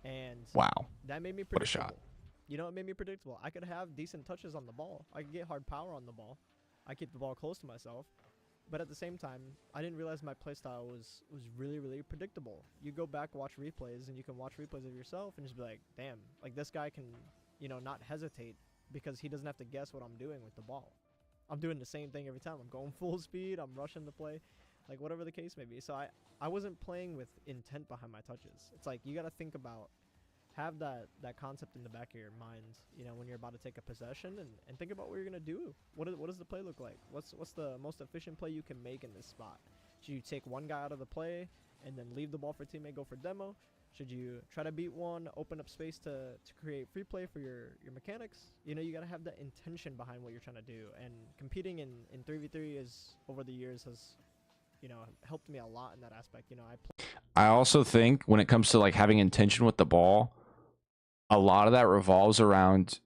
And Wow. that made me What a predictable. shot. You know, it made me predictable. I could have decent touches on the ball. I could get hard power on the ball. I keep the ball close to myself. But at the same time, I didn't realize my playstyle was really, really predictable. You go back, watch replays, and you can watch replays of yourself and just be like, damn, like this guy can, you know, not hesitate because he doesn't have to guess what I'm doing with the ball. I'm doing the same thing every time. I'm going full speed. I'm rushing the play, like whatever the case may be. So I wasn't playing with intent behind my touches. It's like you got to think about, have that concept in the back of your mind, you know, when you're about to take a possession and think about what you're going to do. What does the play look like? What's the most efficient play you can make in this spot? Should you take one guy out of the play and then leave the ball for teammate, go for demo? Should you try to beat one, open up space to create free play for your mechanics? You know, you got to have that intention behind what you're trying to do. And competing in 3v3 is, over the years, has, you know, helped me a lot in that aspect. You know, I also think when it comes to like having intention with the ball, a lot of that revolves around,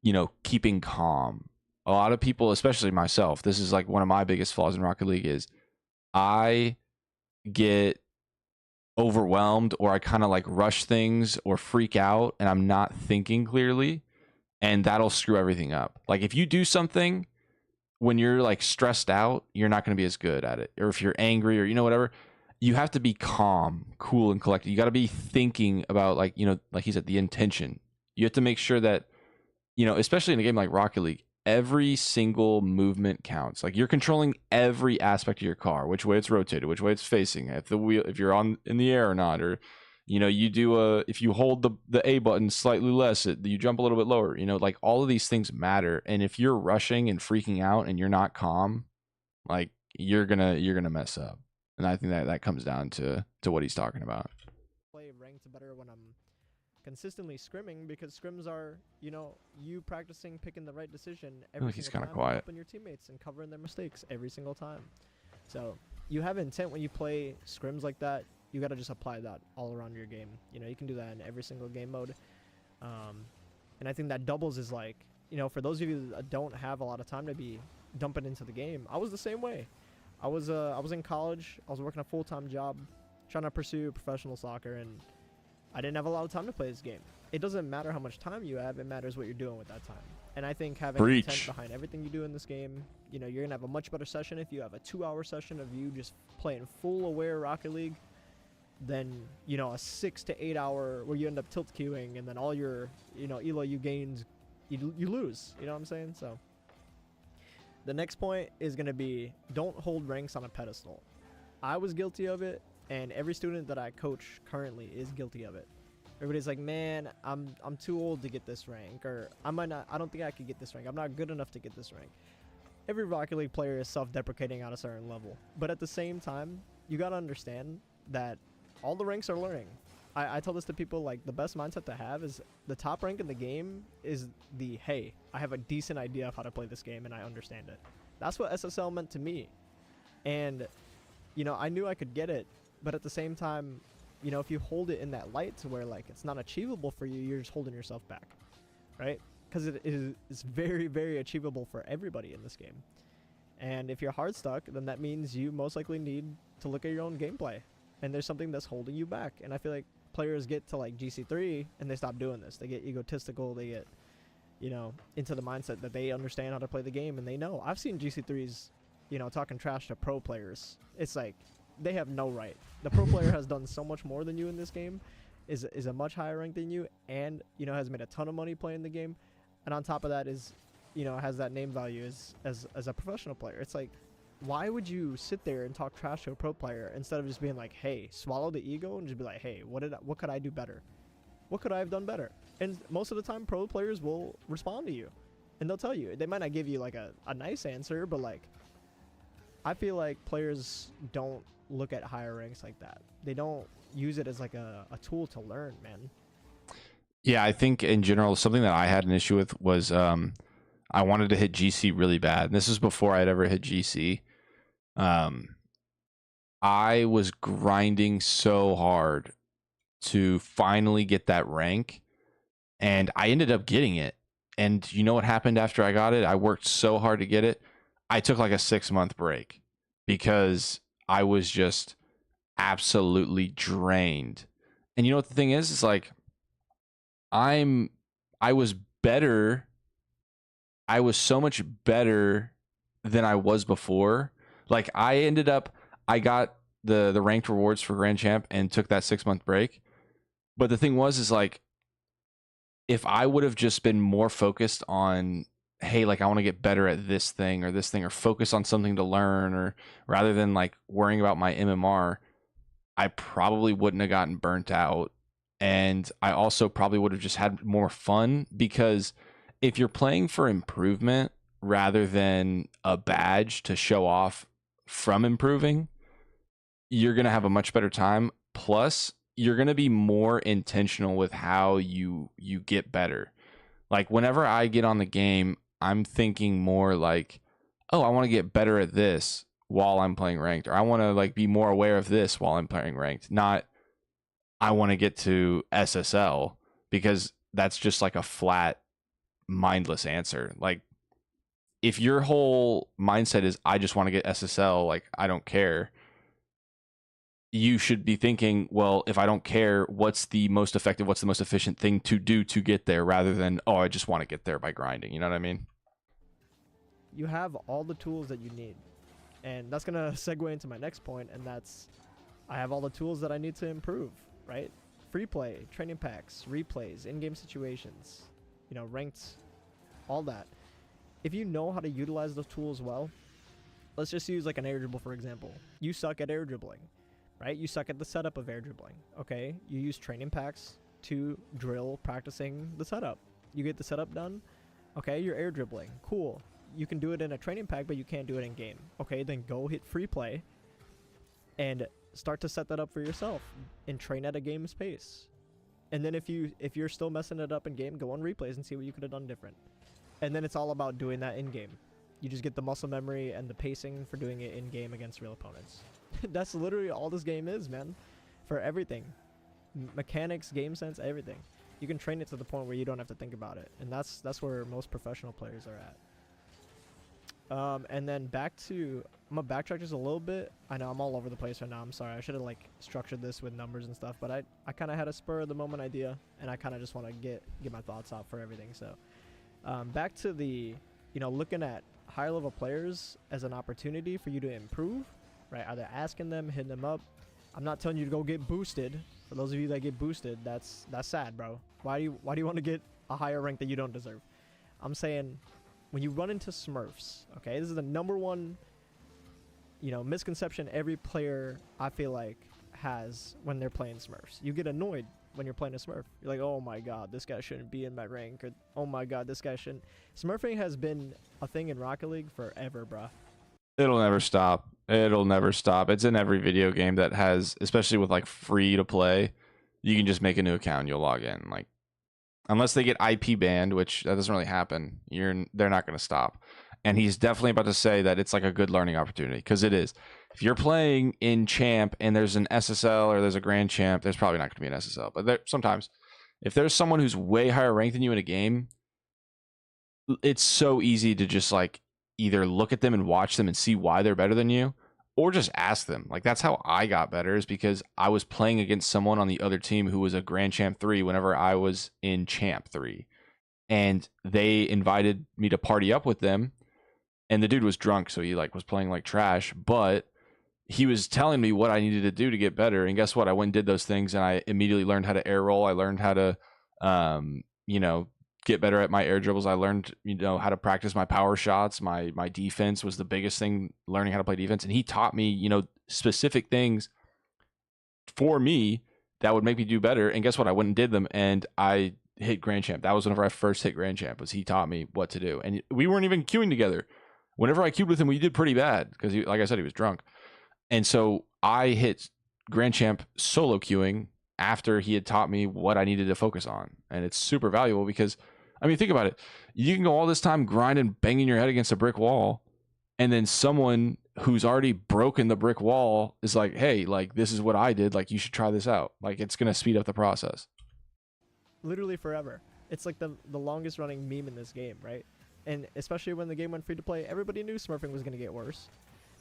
you know, keeping calm. A lot of people, especially myself, this is like one of my biggest flaws in Rocket League is I get overwhelmed, or I kind of like rush things or freak out and I'm not thinking clearly, and that'll screw everything up. Like if you do something when you're like stressed out, you're not going to be as good at it. Or if you're angry or, you know, whatever, you have to be calm, cool, and collected. You got to be thinking about, like, you know, like he said, the intention. You have to make sure that, you know, especially in a game like Rocket League, every single movement counts. Like you're controlling every aspect of your car, which way it's rotated, which way it's facing, if the wheel, if you're on in the air or not, or, you know, you do if you hold the A button slightly less, you jump a little bit lower, you know, like all of these things matter. And if you're rushing and freaking out and you're not calm, like you're gonna mess up. And I think that comes down to what he's talking about. play ranked better when I'm consistently scrimming, because scrims are, you know, you practicing picking the right decision every Look, he's single kinda time, quiet. helping your teammates and covering their mistakes every single time. So you have intent when you play scrims like that. You got to just apply that all around your game. You know, you can do that in every single game mode. And I think that doubles is like, you know, for those of you that don't have a lot of time to be dumping into the game, I was the same way. I was in college. I was working a full-time job, trying to pursue professional soccer, and I didn't have a lot of time to play this game. It doesn't matter how much time you have. It matters what you're doing with that time. And I think having intent behind everything you do in this game, you know, you're going to have a much better session if you have a 2-hour session of you just playing full aware Rocket League than, you know, a 6 to 8 hour where you end up tilt queuing and then all your, you know, elo you gains, you lose. You know what I'm saying? So the next point is going to be, don't hold ranks on a pedestal. I was guilty of it, and every student that I coach currently is guilty of it. Everybody's like, man, I'm too old to get this rank, or I don't think I could get this rank. I'm not good enough to get this rank. Every Rocket League player is self-deprecating at a certain level. But at the same time, you got to understand that all the ranks are learning. I tell this to people, like, the best mindset to have is the top rank in the game is the, hey, I have a decent idea of how to play this game and I understand it. That's what SSL meant to me. And, you know, I knew I could get it, but at the same time, you know, if you hold it in that light to where, like, it's not achievable for you, you're just holding yourself back, right? Because it's very, very achievable for everybody in this game. And if you're hard stuck, then that means you most likely need to look at your own gameplay. And there's something that's holding you back. And I feel like players get to, like, GC3 and they stop doing this. They get egotistical. They get, you know, into the mindset that they understand how to play the game, and they know. I've seen GC3s, you know, talking trash to pro players. It's like, they have no right. The pro player has done so much more than you in this game, is a much higher rank than you, and has made a ton of money playing the game, and on top of that is, has that name value as a professional player. It's like, why would you sit there and talk trash to a pro player instead of just being like, hey, swallow the ego and just be like, hey, what could I do better? What could I have done better? And most of the time, pro players will respond to you, and they'll tell you. They might not give you like a nice answer, but like, I feel like players don't look at higher ranks like that. They don't use it as like a tool to learn, man. Yeah, I think in general, something that I had an issue with was I wanted to hit GC really bad. And this was before I'd ever hit GC. I was grinding so hard to finally get that rank, and I ended up getting it. And you know what happened after I got it? I worked so hard to get it. I took like a 6-month break because I was just absolutely drained. And you know what the thing is? It's like I was better. I was so much better than I was before. Like I got the ranked rewards for Grand Champ and took that 6-month break. But the thing is like, if I would have just been more focused on, hey, like I want to get better at this thing, or focus on something to learn, or rather than like worrying about my MMR, I probably wouldn't have gotten burnt out. And I also probably would have just had more fun, because if you're playing for improvement rather than a badge to show off from improving, you're going to have a much better time. Plus, you're going to be more intentional with how you get better. Like whenever I get on the game, I'm thinking more like, oh, I want to get better at this while I'm playing ranked, or I want to like be more aware of this while I'm playing ranked, not I want to get to SSL, because that's just like a flat, mindless answer. Like if your whole mindset is I just want to get SSL, like I don't care, you should be thinking, well, if I don't care, what's the most effective, what's the most efficient thing to do to get there, rather than, oh, I just want to get there by grinding. You know what I mean? You have all the tools that you need. And that's going to segue into my next point, and that's I have all the tools that I need to improve, right? Free play, training packs, replays, in-game situations, ranked, all that. If you know how to utilize those tools well, let's just use like an air dribble, for example. You suck at air dribbling, right? You suck at the setup of air dribbling, okay? You use training packs to drill practicing the setup. You get the setup done, okay? You're air dribbling, cool. You can do it in a training pack, but you can't do it in game. Okay, then go hit free play and start to set that up for yourself and train at a game's pace. And then if you're still messing it up in game, go on replays and see what you could have done different. And then it's all about doing that in game. You just get the muscle memory and the pacing for doing it in game against real opponents. That's literally all this game is, man. For everything, mechanics, game sense, everything. You can train it to the point where you don't have to think about it, and that's where most professional players are at. And then back to, I'm gonna backtrack just a little bit. I know I'm all over the place right now. I'm sorry. I should have like structured this with numbers and stuff, but I kind of had a spur of the moment idea, and I kind of just want to get my thoughts out for everything. So, back to the, looking at higher level players as an opportunity for you to improve, right? Either asking them, hitting them up. I'm not telling you to go get boosted. For those of you that get boosted, that's sad, bro. Why do you want to get a higher rank that you don't deserve? I'm saying, when you run into Smurfs, okay, this is the number one, misconception every player, I feel like, has when they're playing Smurfs. You get annoyed when you're playing a Smurf. You're like, oh my god, this guy shouldn't be in my rank, or oh my god, this guy shouldn't. Smurfing has been a thing in Rocket League forever, bruh. It'll never stop. It'll never stop. It's in every video game that has, especially with like free to play, you can just make a new account and you'll log in. Like, unless they get IP banned, which that doesn't really happen, they're not going to stop. And he's definitely about to say that it's like a good learning opportunity, because it is. If you're playing in Champ and there's an SSL or there's a Grand Champ, there's probably not going to be an SSL. But sometimes, if there's someone who's way higher ranked than you in a game, it's so easy to just like either look at them and watch them and see why they're better than you, or just ask them. Like, that's how I got better, is because I was playing against someone on the other team who was a Grand Champ 3 whenever I was in Champ 3. And they invited me to party up with them. And the dude was drunk, so he like was playing like trash, but he was telling me what I needed to do to get better. And guess what? I went and did those things, and I immediately learned how to air roll. I learned how to, you know, get better at my air dribbles. I learned, you know, how to practice my power shots. My defense was the biggest thing, learning how to play defense. And he taught me, you know, specific things for me that would make me do better. And guess what? I went and did them, and I hit Grand Champ. That was whenever I first hit Grand Champ, was he taught me what to do. And we weren't even queuing together. Whenever I queued with him, we did pretty bad because, like I said, he was drunk. And so I hit Grand Champ solo queuing after he had taught me what I needed to focus on. And it's super valuable because, I mean, think about it. You can go all this time grinding, banging your head against a brick wall, and then someone who's already broken the brick wall is like, hey, like, this is what I did. Like, you should try this out. Like, it's going to speed up the process. Literally forever. It's like the longest running meme in this game, right? And especially when the game went free to play, everybody knew smurfing was going to get worse.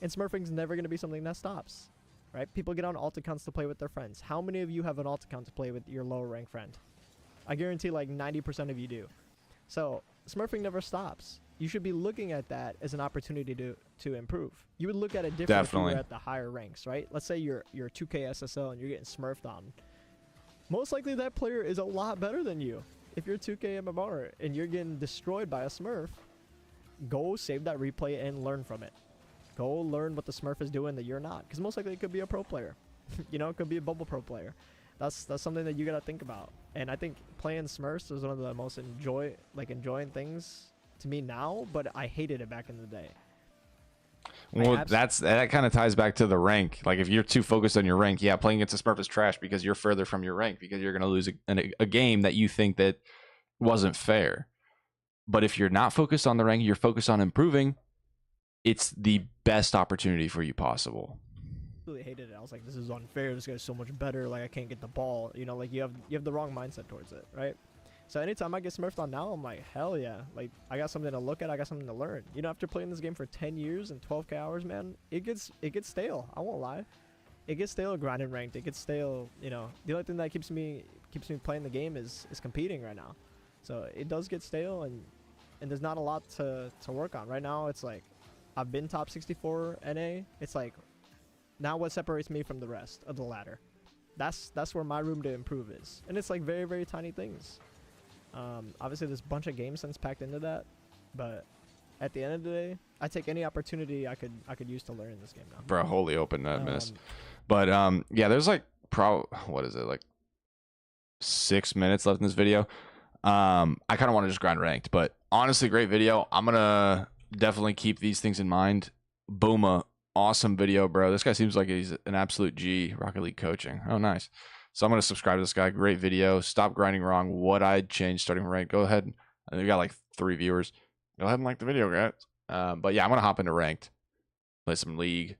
And smurfing's never going to be something that stops, right? People get on alt accounts to play with their friends. How many of you have an alt account to play with your lower rank friend? I guarantee like 90% of you do. So smurfing never stops. You should be looking at that as an opportunity to improve. You would look at it differently if you were at the higher ranks, right? Let's say you're 2K SSL and you're getting smurfed on. Most likely that player is a lot better than you. If you're 2K MMR and you're getting destroyed by a smurf, go save that replay and learn from it. Go learn what the smurf is doing that you're not, because most likely it could be a pro player. You know, it could be a bubble pro player. That's something that you gotta think about. And I think playing smurfs is one of the most enjoying things to me now, but I hated it back in the day. Well, that kind of ties back to the rank. Like, if you're too focused on your rank, yeah, playing against a smurf is trash because you're further from your rank, because you're going to lose a game that you think that wasn't fair. But if you're not focused on the rank, you're focused on improving, it's the best opportunity for you possible. I really hated it. I was like, this is unfair. This guy's so much better. Like, I can't get the ball. You know, like you have the wrong mindset towards it, right? So anytime I get smurfed on now, I'm like, hell yeah. Like, I got something to look at. I got something to learn. You know, after playing this game for 10 years and 12K hours, man, it gets stale. I won't lie. It gets stale grinding ranked. It gets stale, you know. The only thing that keeps me playing the game is competing right now. So it does get stale, and there's not a lot to work on. Right now, it's like, I've been top 64 NA. It's like, now what separates me from the rest of the ladder? That's where my room to improve is. And it's like very, very tiny things. Obviously there's a bunch of game sense packed into that, but at the end of the day, I take any opportunity I could use to learn in this game now. Bro, holy open net miss. But yeah, there's like what is it, like 6 minutes left in this video. I kind of want to just grind ranked, but honestly, great video. I'm gonna definitely keep these things in mind. Booma, awesome video, bro. This guy seems like he's an absolute G. Rocket League coaching. Oh, nice. So I'm going to subscribe to this guy. Great video. Stop grinding wrong. What I'd change starting from ranked. Go ahead. I think we got like 3 viewers. Go ahead and like the video, guys. But yeah, I'm going to hop into ranked. Play some League.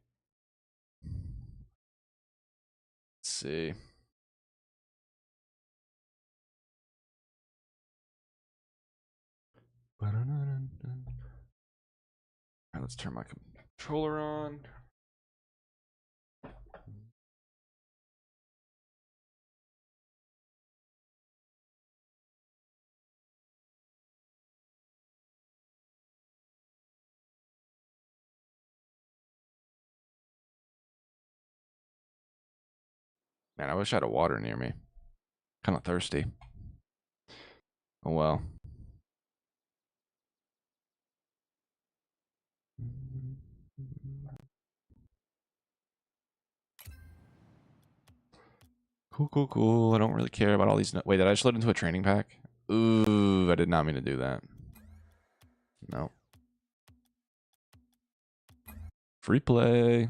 Let's see. All right, let's turn my controller on. Man, I wish I had a water near me. Kind of thirsty. Oh well. Cool. I don't really care about all these. Wait, did I just load into a training pack? Ooh, I did not mean to do that. No. Free play.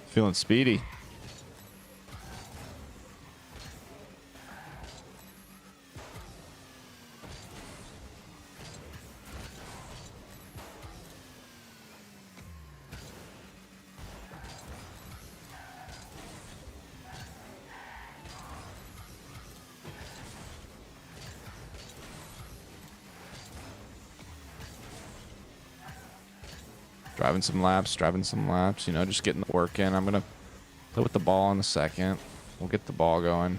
Feeling speedy. Driving some laps, you know, just getting the work in. I'm going to play with the ball in a second. We'll get the ball going.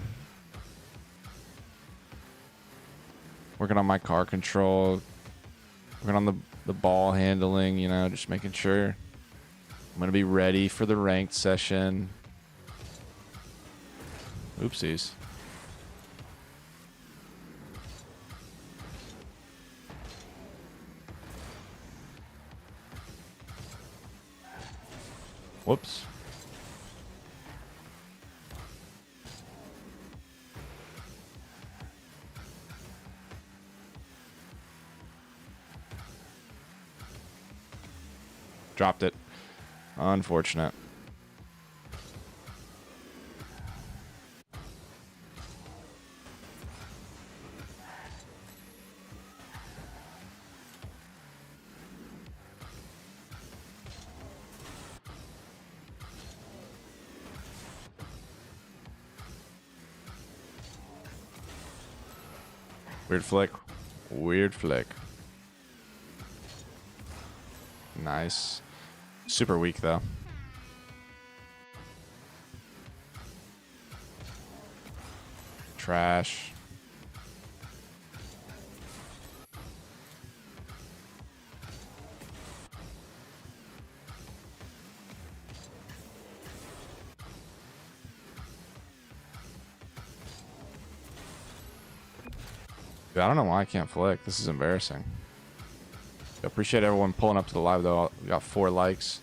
Working on my car control. Working on the ball handling, you know, just making sure I'm going to be ready for the ranked session. Oopsies. Whoops. Dropped it. Unfortunate. Weird flick. Weird flick. Nice. Super weak, though. Trash. Dude, I don't know why I can't flick. This is embarrassing. I appreciate everyone pulling up to the live, though. We got 4 likes.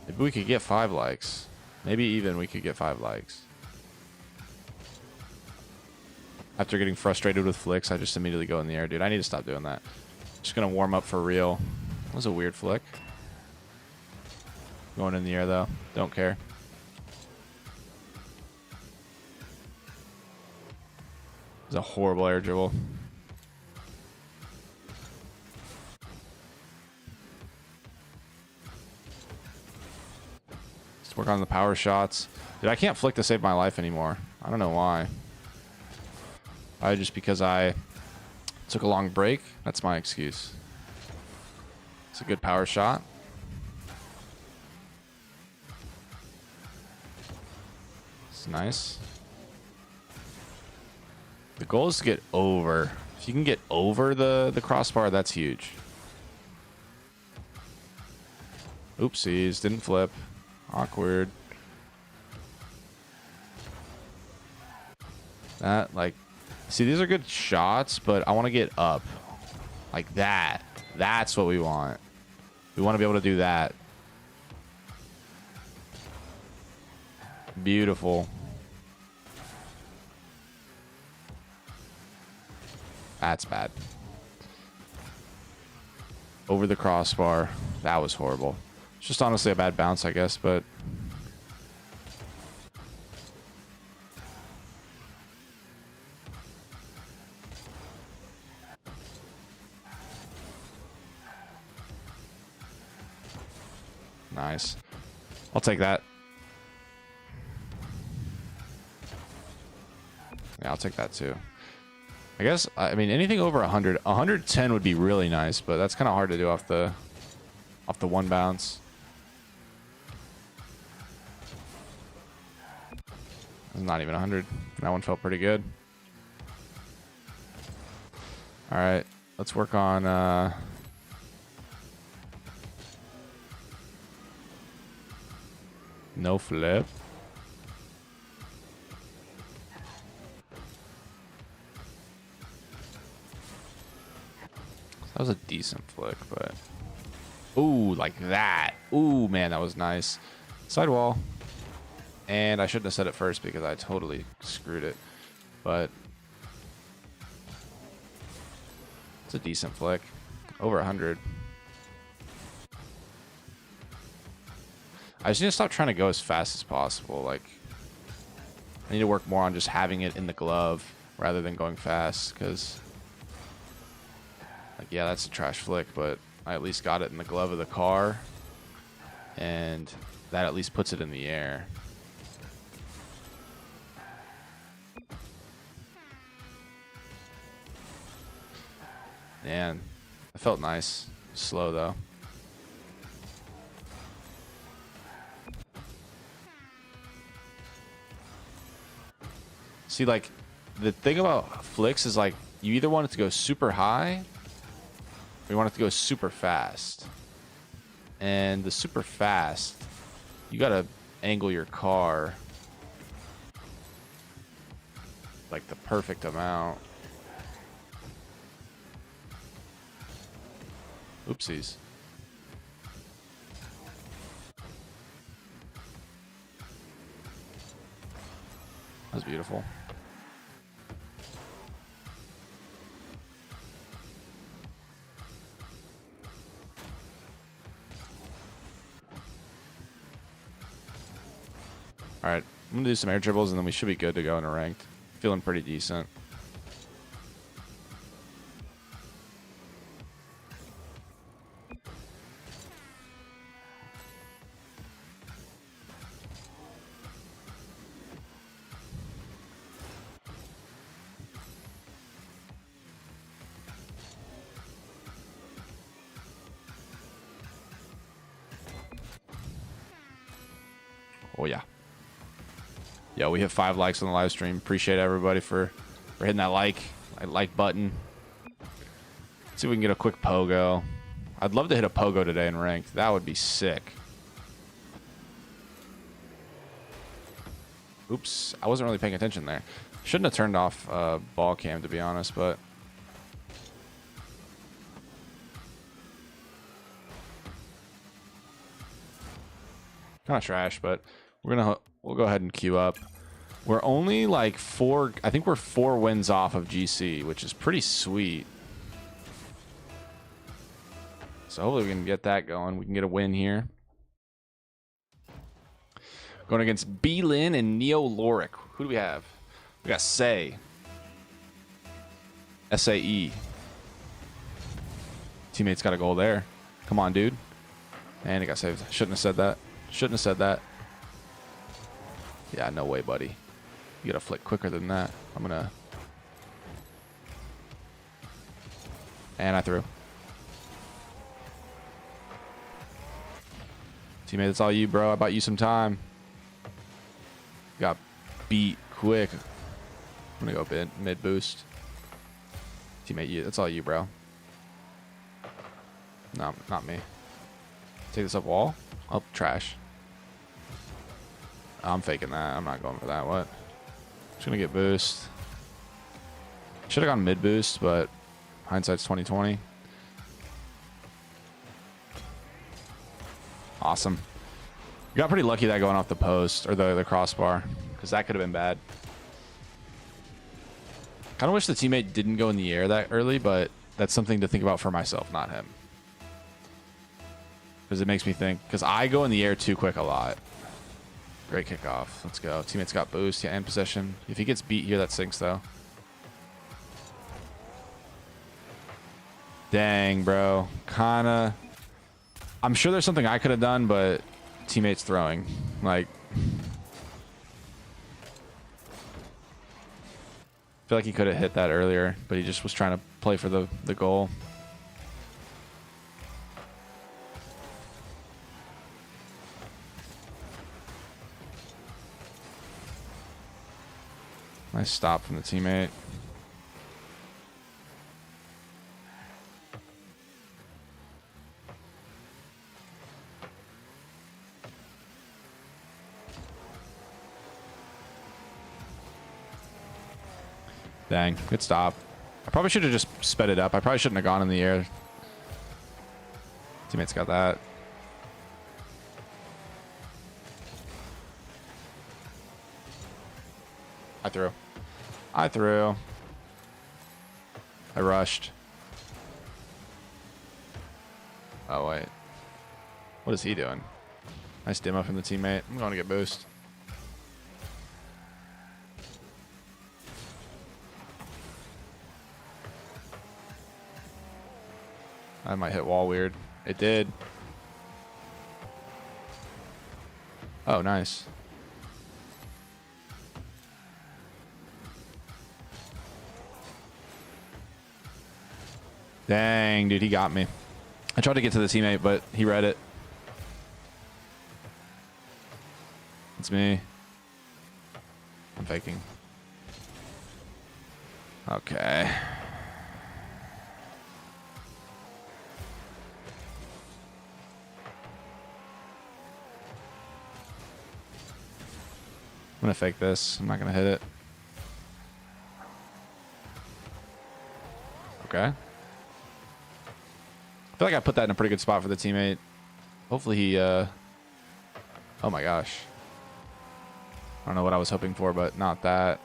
Maybe we could get 5 likes. Maybe even we could get 5 likes. After getting frustrated with flicks, I just immediately go in the air. Dude, I need to stop doing that. Just going to warm up for real. That was a weird flick. Going in the air, though. Don't care. It was a horrible air dribble. Let's work on the power shots. Dude, I can't flick to save my life anymore. I don't know why. Just because I took a long break. That's my excuse. It's a good power shot. It's nice. The goal is to get over. If you can get over the crossbar, that's huge. Oopsies, didn't flip. Awkward. That, like... See, these are good shots, but I want to get up. Like that. That's what we want. We want to be able to do that. Beautiful. That's bad. Over the crossbar. That was horrible. It's just honestly a bad bounce, I guess, but... Nice. I'll take that. Yeah, I'll take that too. I guess, I mean, anything over 100. 110 would be really nice, but that's kind of hard to do off the one bounce. It's not even 100. That one felt pretty good. All right, let's work on... No flip. That was a decent flick, but... Ooh, like that. Ooh, man, that was nice. Sidewall. And I shouldn't have said it first because I totally screwed it. But... It's a decent flick. Over 100. I just need to stop trying to go as fast as possible. Like, I need to work more on just having it in the glove rather than going fast. Because, like, yeah, that's a trash flick, but I at least got it in the glove of the car. And that at least puts it in the air. Man, it felt nice. Slow, though. See, like, the thing about flicks is, like, you either want it to go super high or you want it to go super fast. And the super fast, you gotta angle your car like the perfect amount. Oopsies. That was beautiful. All right, I'm gonna do some air dribbles and then we should be good to go into ranked. Feeling pretty decent. Oh yeah. Yo, we hit 5 likes on the live stream. Appreciate everybody for hitting that like button. Let's see if we can get a quick pogo. I'd love to hit a pogo today in ranked. That would be sick. Oops, I wasn't really paying attention there. Shouldn't have turned off ball cam, to be honest, but kind of trash, but we'll go ahead and queue up. We're only like I think we're 4 wins off of GC, which is pretty sweet. So hopefully we can get that going. We can get a win here. Going against B-Lin and Neo Lorik. Who do we have? We got Say. SAE. Teammate's got a goal there. Come on, dude. And he got saved. Shouldn't have said that. Shouldn't have said that. Yeah, no way, buddy. You gotta flick quicker than that. I'm gonna... And I threw. Teammate, that's all you, bro. I bought you some time. Got beat quick. I'm gonna go mid boost. Teammate, that's all you, bro. No, not me. Take this up wall. Oh, trash. I'm faking that. I'm not going for that. What? Just gonna get boost. Should have gone mid boost, but hindsight's 2020. Awesome. You got pretty lucky that going off the post or the crossbar, because that could have been bad. Kind of wish the teammate didn't go in the air that early, but that's something to think about for myself, not him. Because it makes me think, because I go in the air too quick a lot. Great kickoff. Let's go. Teammate's got boost. Yeah, and possession. If he gets beat here, that sinks, though. Dang, bro. Kinda. I'm sure there's something I could have done, but teammate's throwing. Like, I feel like he could have hit that earlier, but he just was trying to play for the goal. Nice stop from the teammate. Dang, good stop. I probably should have just sped it up. I probably shouldn't have gone in the air. Teammate's got that. I threw. I rushed. Oh, wait. What is he doing? Nice demo from the teammate. I'm going to get boost. I might hit wall weird. It did. Oh, nice. Dang, dude, he got me. I tried to get to the teammate, but he read it. It's me. I'm faking. Okay. I'm gonna fake this. I'm not gonna hit it. Okay. I feel like I put that in a pretty good spot for the teammate. Hopefully he, oh my gosh. I don't know what I was hoping for, but not that.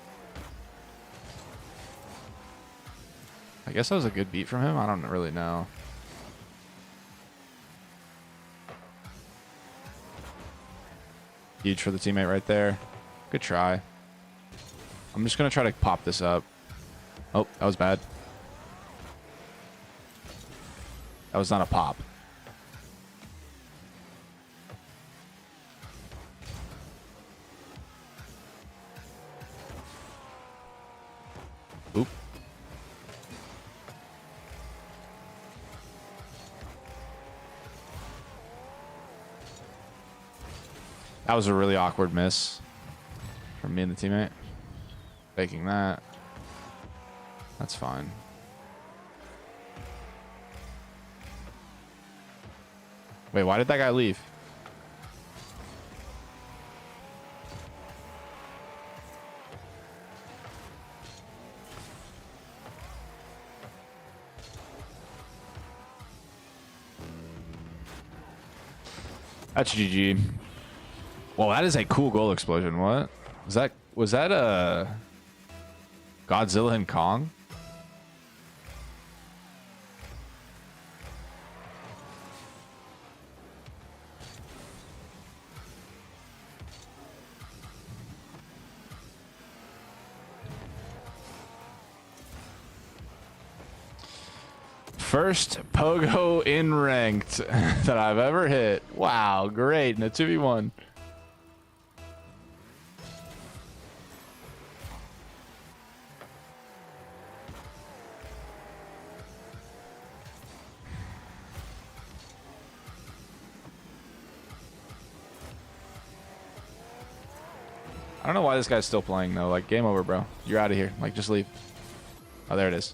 I guess that was a good beat from him. I don't really know. Huge for the teammate right there. Good try. I'm just going to try to pop this up. Oh, that was bad. That was not a pop. Oop. That was a really awkward miss from me and the teammate. Faking that. That's fine. Wait, why did that guy leave? That's GG. Well, that is a cool goal explosion. What? Was that a Godzilla and Kong? First pogo in ranked that I've ever hit. Wow, great. In a 2v1. I don't know why this guy's still playing though. Like, game over, bro. You're out of here. Like, just leave. Oh, there it is.